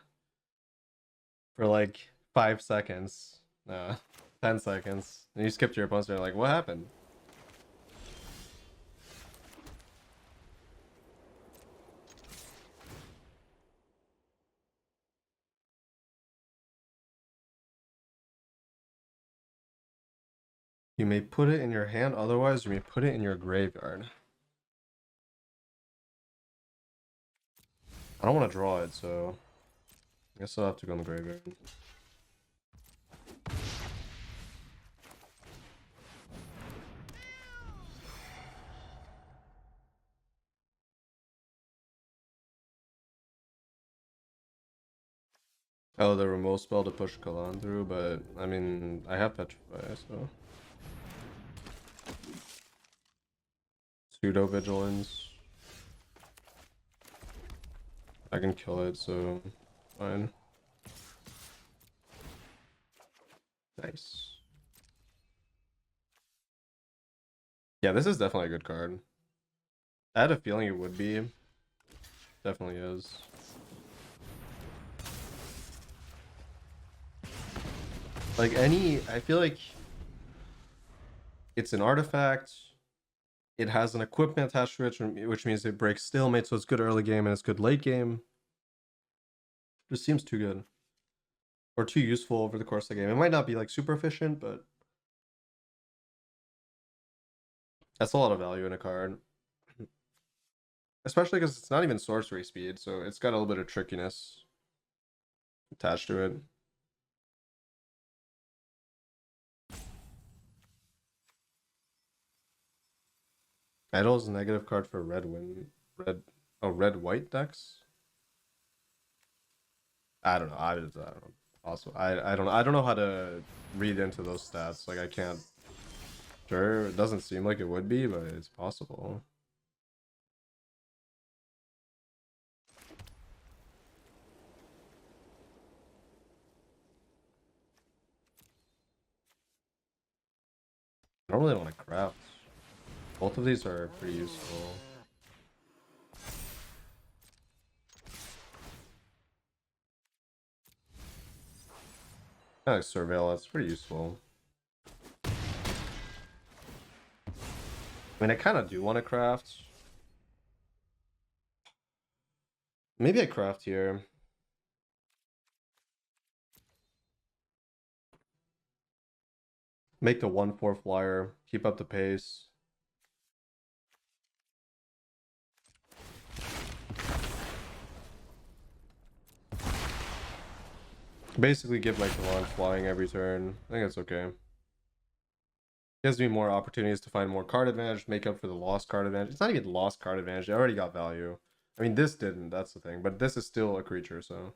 For like 5 seconds. 10 seconds. And you skipped your opponent's turn. Like, what happened? You may put it in your hand, otherwise you may put it in your graveyard. I don't want to draw it, so I guess I'll have to go in the graveyard. Oh, the remote spell to push Ixalan through, but I mean, I have Petrify, so. Pseudo Vigilance. I can kill it, so fine. Nice. Yeah, this is definitely a good card. I had a feeling it would be. Definitely is. Like I feel like it's an artifact. It has an equipment attached to it, which means it breaks stalemate, so it's good early game and it's good late game. Just seems too good. Or too useful over the course of the game. It might not be like super efficient, but that's a lot of value in a card. Especially because it's not even sorcery speed, so it's got a little bit of trickiness attached to it. Idol's a negative card for red white decks. I don't know. I don't know. Also, I don't know how to read into those stats. Like I can't. Sure, it doesn't seem like it would be, but it's possible. I don't really want to craft. Both of these are pretty useful. Kind of surveil, that's pretty useful. I mean, I kind of do want to craft. Maybe I craft here. Make the 1/4 flyer. Keep up the pace. Basically give like the one flying every turn. I think that's okay. Gives me more opportunities to find more card advantage, make up for the lost card advantage. It's not even lost card advantage. I already got value. I mean, this didn't. That's the thing. But this is still a creature, so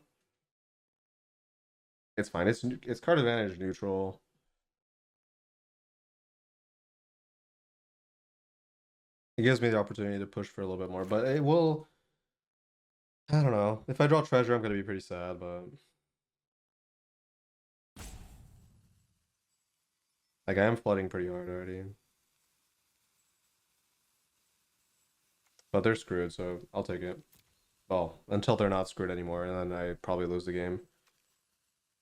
it's fine. It's card advantage neutral. It gives me the opportunity to push for a little bit more, but it will. I don't know. If I draw treasure, I'm gonna be pretty sad, but like I am flooding pretty hard already. But they're screwed, so I'll take it. Well, until they're not screwed anymore, and then I probably lose the game.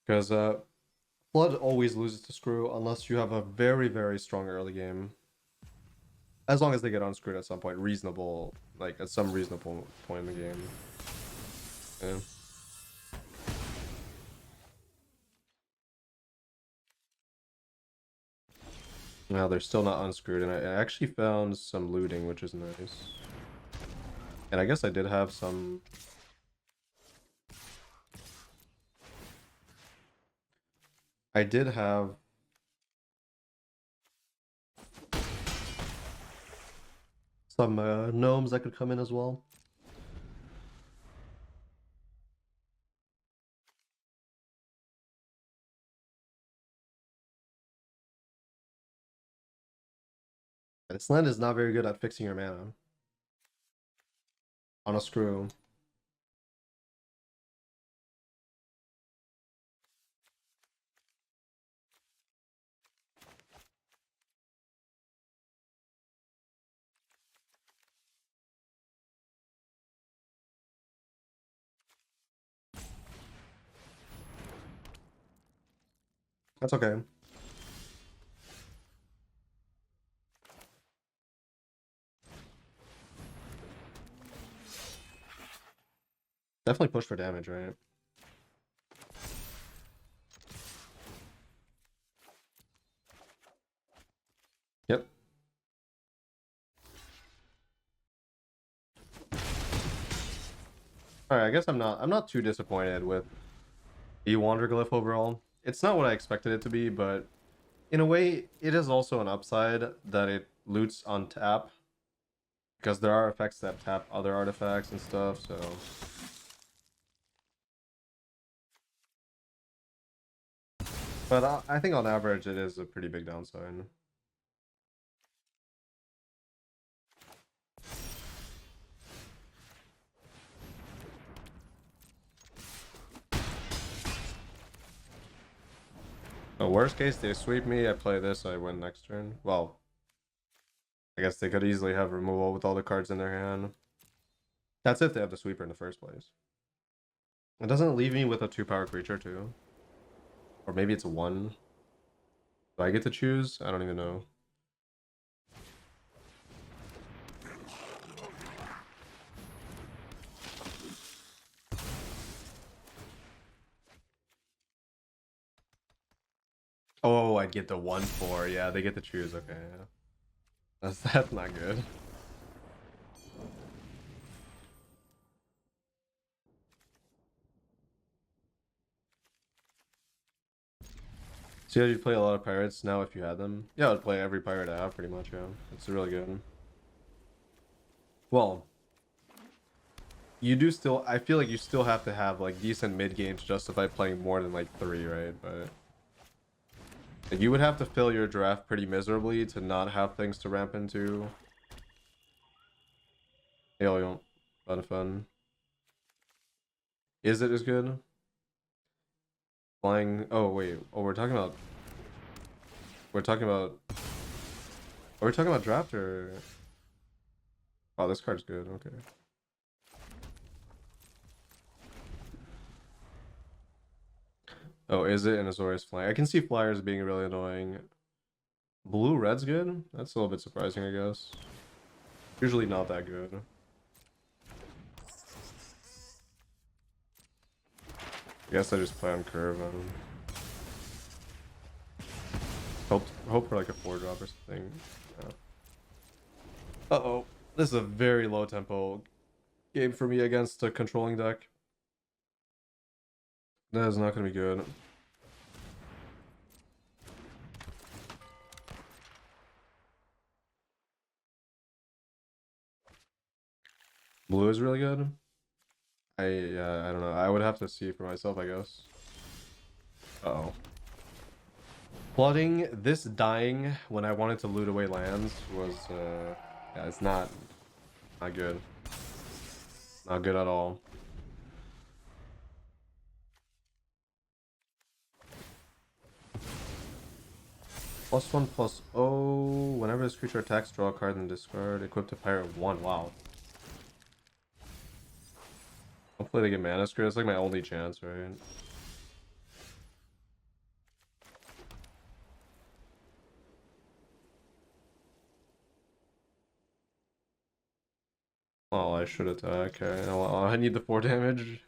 Because Flood always loses to Screw unless you have a very, very strong early game. As long as they get unscrewed at some point, reasonable, like at some reasonable point in the game. Yeah. Now they're still not unscrewed, and I actually found some looting, which is nice. And I guess I did have some. I did have some gnomes that could come in as well. This land is not very good at fixing your mana on a screw. That's okay. Definitely push for damage, right? Yep. Alright, I guess I'm not too disappointed with the Wanderglyph overall. It's not what I expected it to be, but in a way, it is also an upside that it loots on tap. Because there are effects that tap other artifacts and stuff, so... But I think on average it is a pretty big downside. The worst case, they sweep me, I play this, I win next turn. Well, I guess they could easily have removal with all the cards in their hand. That's if they have the sweeper in the first place. It doesn't leave me with a 2-power creature too. Or maybe it's a 1. Do I get to choose? I don't even know. Oh, I'd get the 1/4. Yeah, they get to choose. Okay, yeah. That's not good. So yeah, you'd play a lot of pirates now if you had them. Yeah, I'd play every pirate I have pretty much. Yeah, it's really good. Well, you do still. I feel like you still have to have like decent mid games to justify playing more than like 3, right? But like, you would have to fill your draft pretty miserably to not have things to ramp into. Alien, fun. Is it as good? Flying. Oh wait. Oh, we're talking about. We're talking about. Are we talking about draft or? Oh, this card's good. Okay. Oh, is it? And Azorius flying. I can see flyers being really annoying. Blue red's good. That's a little bit surprising, I guess. Usually not that good. I guess I just play on curve. Hope for like a 4-drop or something. Yeah. Uh-oh. This is a very low tempo game for me against a controlling deck. That is not going to be good. Blue is really good. I don't know. I would have to see for myself, I guess. Uh-oh. Flooding, this dying when I wanted to loot away lands was, yeah, it's not good. Not good at all. +1/+0. Whenever this creature attacks, draw a card and discard. Equip to pirate 1. Wow. Hopefully they get mana screw. It's like my only chance, right? Oh, I should attack. Okay. Well, I need the 4 damage.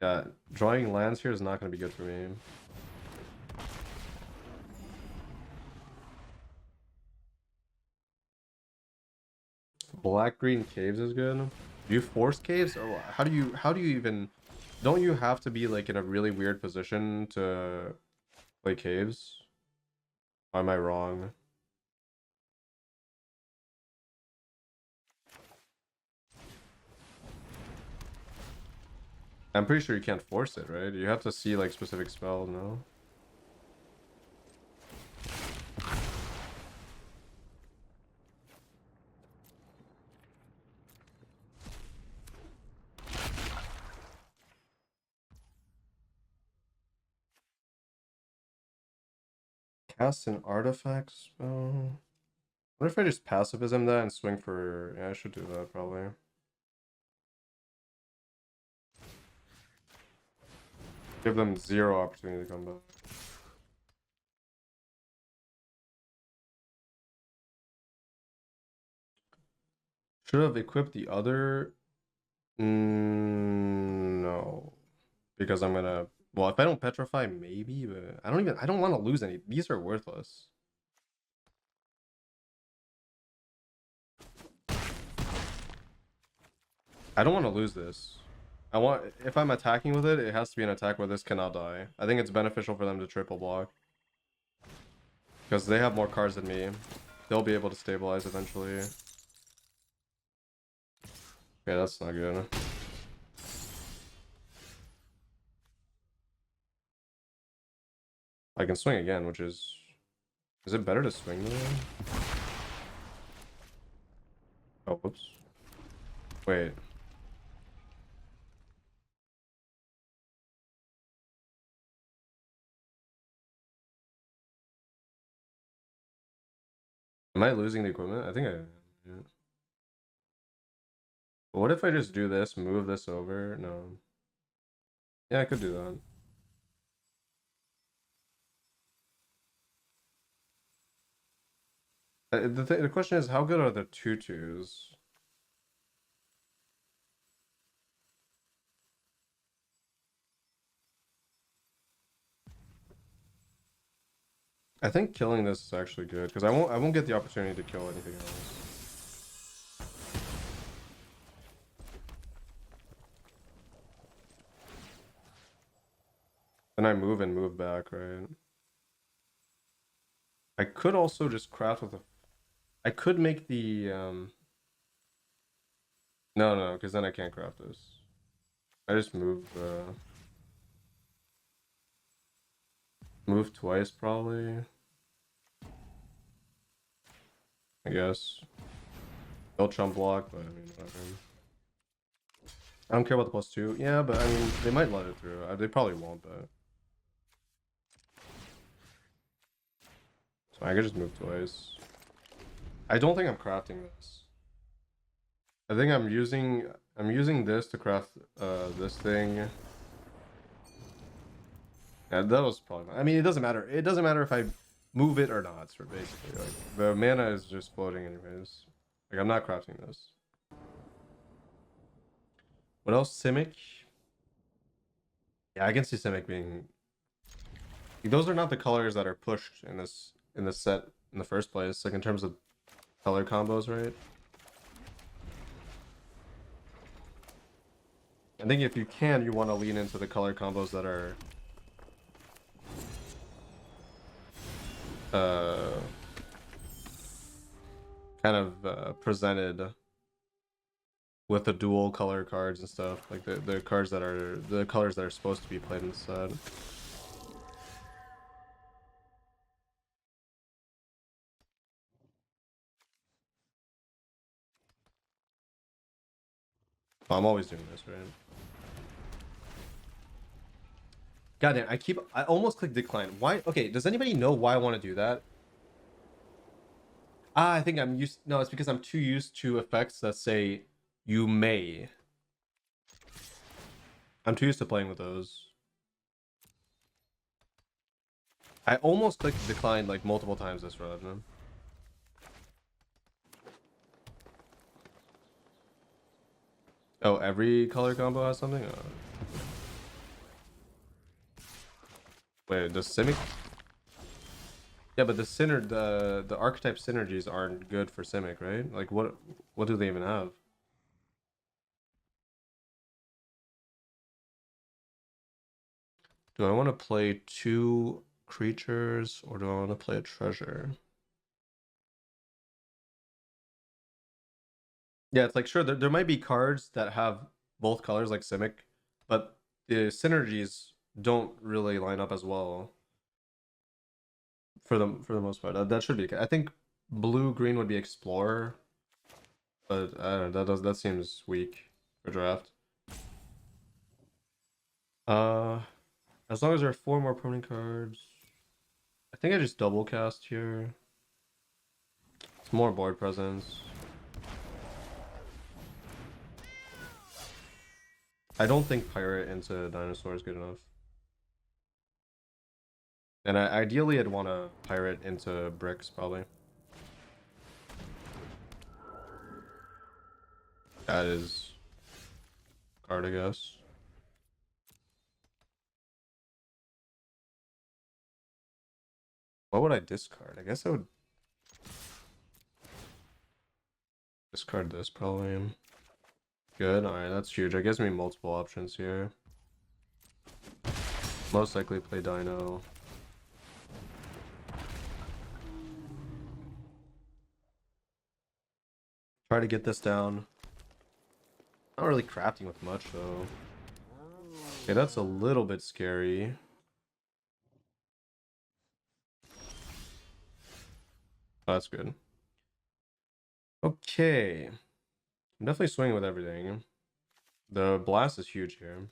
Yeah, drawing lands here is not going to be good for me. Black green caves is good. Do you force caves? Or how do you even, don't you have to be like in a really weird position to play caves? Or am I wrong? I'm pretty sure you can't force it, right? You have to see like specific spells, no? Cast an artifact spell. What if I just pacifism that and swing for... Yeah, I should do that probably. Give them zero opportunity to come back. Should have equipped the other. No, because I'm gonna. Well, if I don't petrify, maybe, but I don't want to lose any. These are worthless. I don't want to lose this. If I'm attacking with it, it has to be an attack where this cannot die. I think it's beneficial for them to triple block. Because they have more cards than me. They'll be able to stabilize eventually. Okay, that's not good. I can swing again, which is... Is it better to swing again? Oh, whoops. Wait. Am I losing the equipment? I think I am. Yeah. But what if I just do this, move this over? No. Yeah, I could do that. The question is, how good are the tutus? I think killing this is actually good because I won't get the opportunity to kill anything else. Then I move and move back, right? I could also just craft with a... I could make the no, because then I can't craft this. I just move twice probably. I guess. They'll chump block, but I mean, whatever. I don't care about the +2. Yeah, but I mean, they might let it through. They probably won't, but. So I could just move twice. I don't think I'm crafting this. I think I'm using this to craft this thing. Yeah, that was probably. I mean, it doesn't matter. It doesn't matter if I move it or not. So basically, like the mana is just floating anyways. Like I'm not crafting this. What else? Simic. Yeah, I can see Simic being. Those are not the colors that are pushed in this set in the first place. Like in terms of color combos, right? I think if you can, you want to lean into the color combos that are kind of presented with the dual color cards and stuff, like the cards that are the colors that are supposed to be played in the set. Oh, I'm always doing this, right? God damn, I almost clicked decline. Why? Okay, does anybody know why I want to do that? I think I'm used. No, it's because I'm too used to effects that say you may. I'm too used to playing with those. I almost clicked decline like multiple times this run. Oh, every color combo has something? Wait, does Simic? Yeah, but the archetype synergies aren't good for Simic, right? Like what do they even have? Do I want to play 2 creatures or do I want to play a treasure? Yeah, it's like sure there might be cards that have both colors like Simic, but the synergies don't really line up as well for the most part. That should be. I think blue green would be Explorer, but I don't know, that seems weak for draft. As long as there are 4 more permanent cards, I think I just double cast here. It's more board presence. I don't think pirate into dinosaur is good enough. And ideally, I'd want to pirate into bricks, probably. That is card, I guess. What would I discard? I guess I would discard this, probably. Good. Alright, that's huge. That gives me multiple options here. Most likely play Dino. Try to get this down. Not really crafting with much, though. Okay, that's a little bit scary. Oh, that's good. Okay. I'm definitely swinging with everything. The blast is huge here.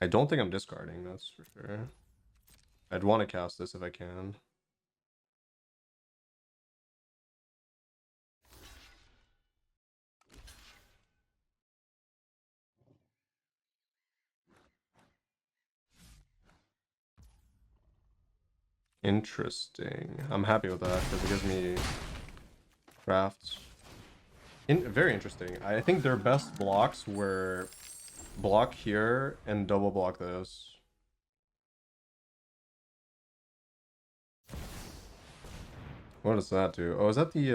I don't think I'm discarding, that's for sure. I'd want to cast this if I can. Interesting. I'm happy with that because it gives me crafts. Very interesting. I think their best blocks were block here and double block this. What does that do? Oh, is that the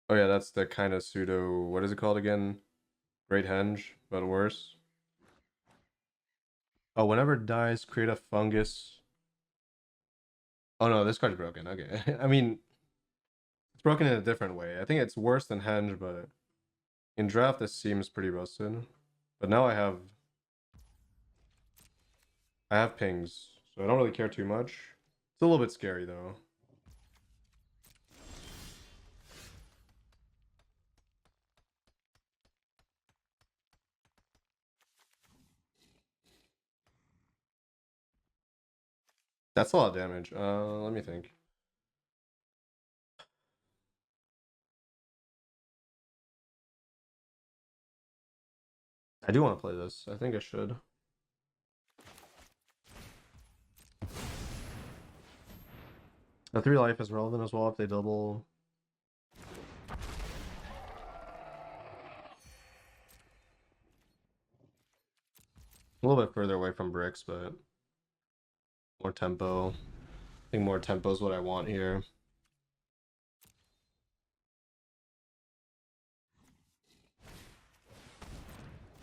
oh yeah, that's the kind of pseudo, what is it called again? Great Henge, but worse. Oh, whenever it dies, create a fungus. Oh no, this card's broken. Okay. I mean, it's broken in a different way. I think it's worse than Henge, but in draft this seems pretty busted. But now I have pings, so I don't really care too much. It's a little bit scary though. That's a lot of damage. Let me think. I do want to play this. I think I should. The 3 life is relevant as well if they double. A little bit further away from bricks, but more tempo. I think more tempo is what I want here.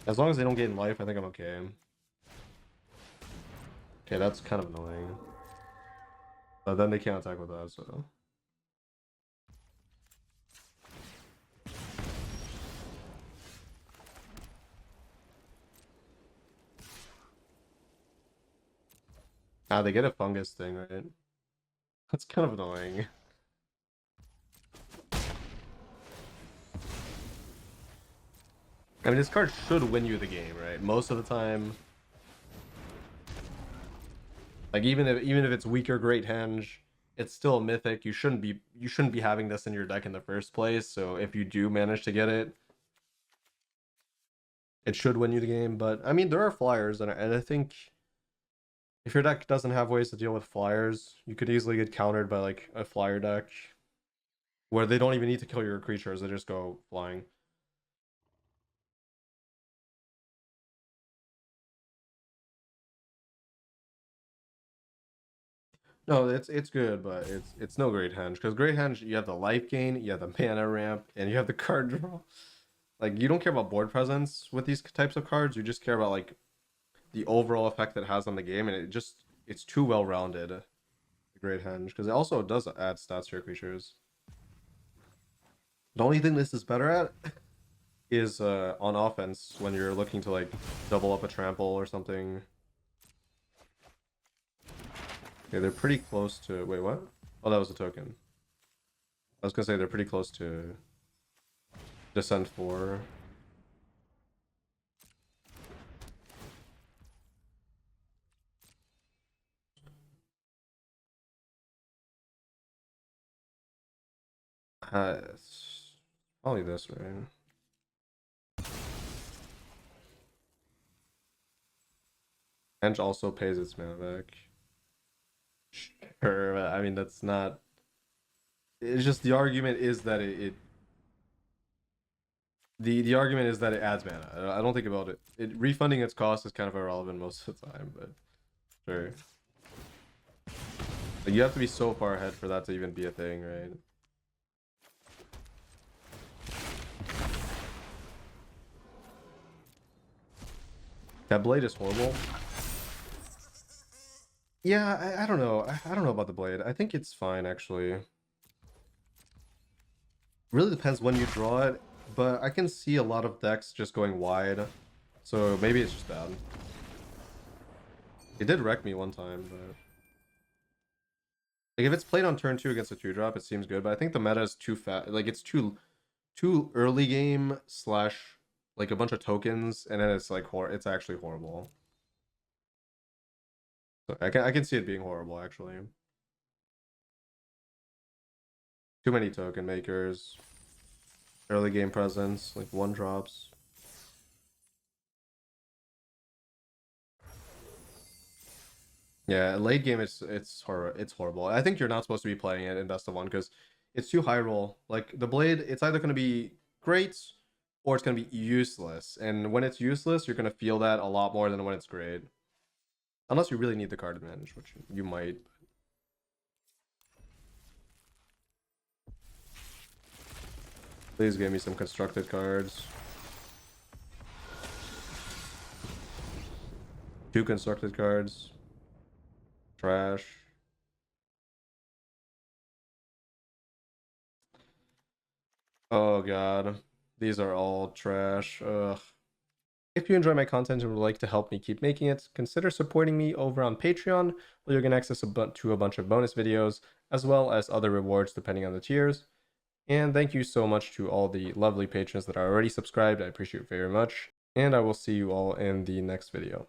As long as they don't get in life, I think I'm okay. Okay, that's kind of annoying. But then they can't attack with that, so. Ah, they get a fungus thing, right? That's kind of annoying. I mean, this card should win you the game, right? Most of the time. Like even if it's weaker Great Henge, it's still a mythic. You shouldn't be having this in your deck in the first place. So if you do manage to get it, it should win you the game. But I mean, there are flyers, and I think if your deck doesn't have ways to deal with flyers, you could easily get countered by like a flyer deck where they don't even need to kill your creatures; they just go flying. No, it's good, but it's no Great Henge because Great Henge you have the life gain, you have the mana ramp, and you have the card draw. Like you don't care about board presence with these types of cards. You just care about like the overall effect it has on the game, and it's too well rounded. The Great Henge because it also does add stats to your creatures. The only thing this is better at is on offense when you're looking to like double up a trample or something. Okay, they're pretty close to. Wait, what? Oh, that was a token. I was gonna say they're pretty close to Descent 4. It's probably this, right? Henge also pays its mana back. Sure, I mean that's not. It's just the argument is that the argument is that it adds mana. I don't think about it. Refunding its cost is kind of irrelevant most of the time, but sure. Like, you have to be so far ahead for that to even be a thing, right? That blade is horrible. Yeah, I don't know. I don't know about the blade. I think it's fine actually. Really depends when you draw it, but I can see a lot of decks just going wide. So maybe it's just bad. It did wreck me one time, but like if it's played on turn 2 against a 2-drop, it seems good, but I think the meta is too fat. Like it's too early game slash like a bunch of tokens, and then it's like it's actually horrible. So I can see it being horrible actually. Too many token makers. Early game presence, like 1-drops. Yeah, late game it's horrible. I think you're not supposed to be playing it in best of 1 because it's too high roll. Like the blade, it's either going to be great or it's going to be useless. And when it's useless, you're going to feel that a lot more than when it's great. Unless you really need the card advantage, which you might. Please give me some constructed cards. 2 constructed cards. Trash. Oh god. These are all trash. Ugh. If you enjoy my content and would like to help me keep making it, consider supporting me over on Patreon, where you'll get access to a bunch of bonus videos, as well as other rewards depending on the tiers. And thank you so much to all the lovely patrons that are already subscribed. I appreciate it very much. And I will see you all in the next video.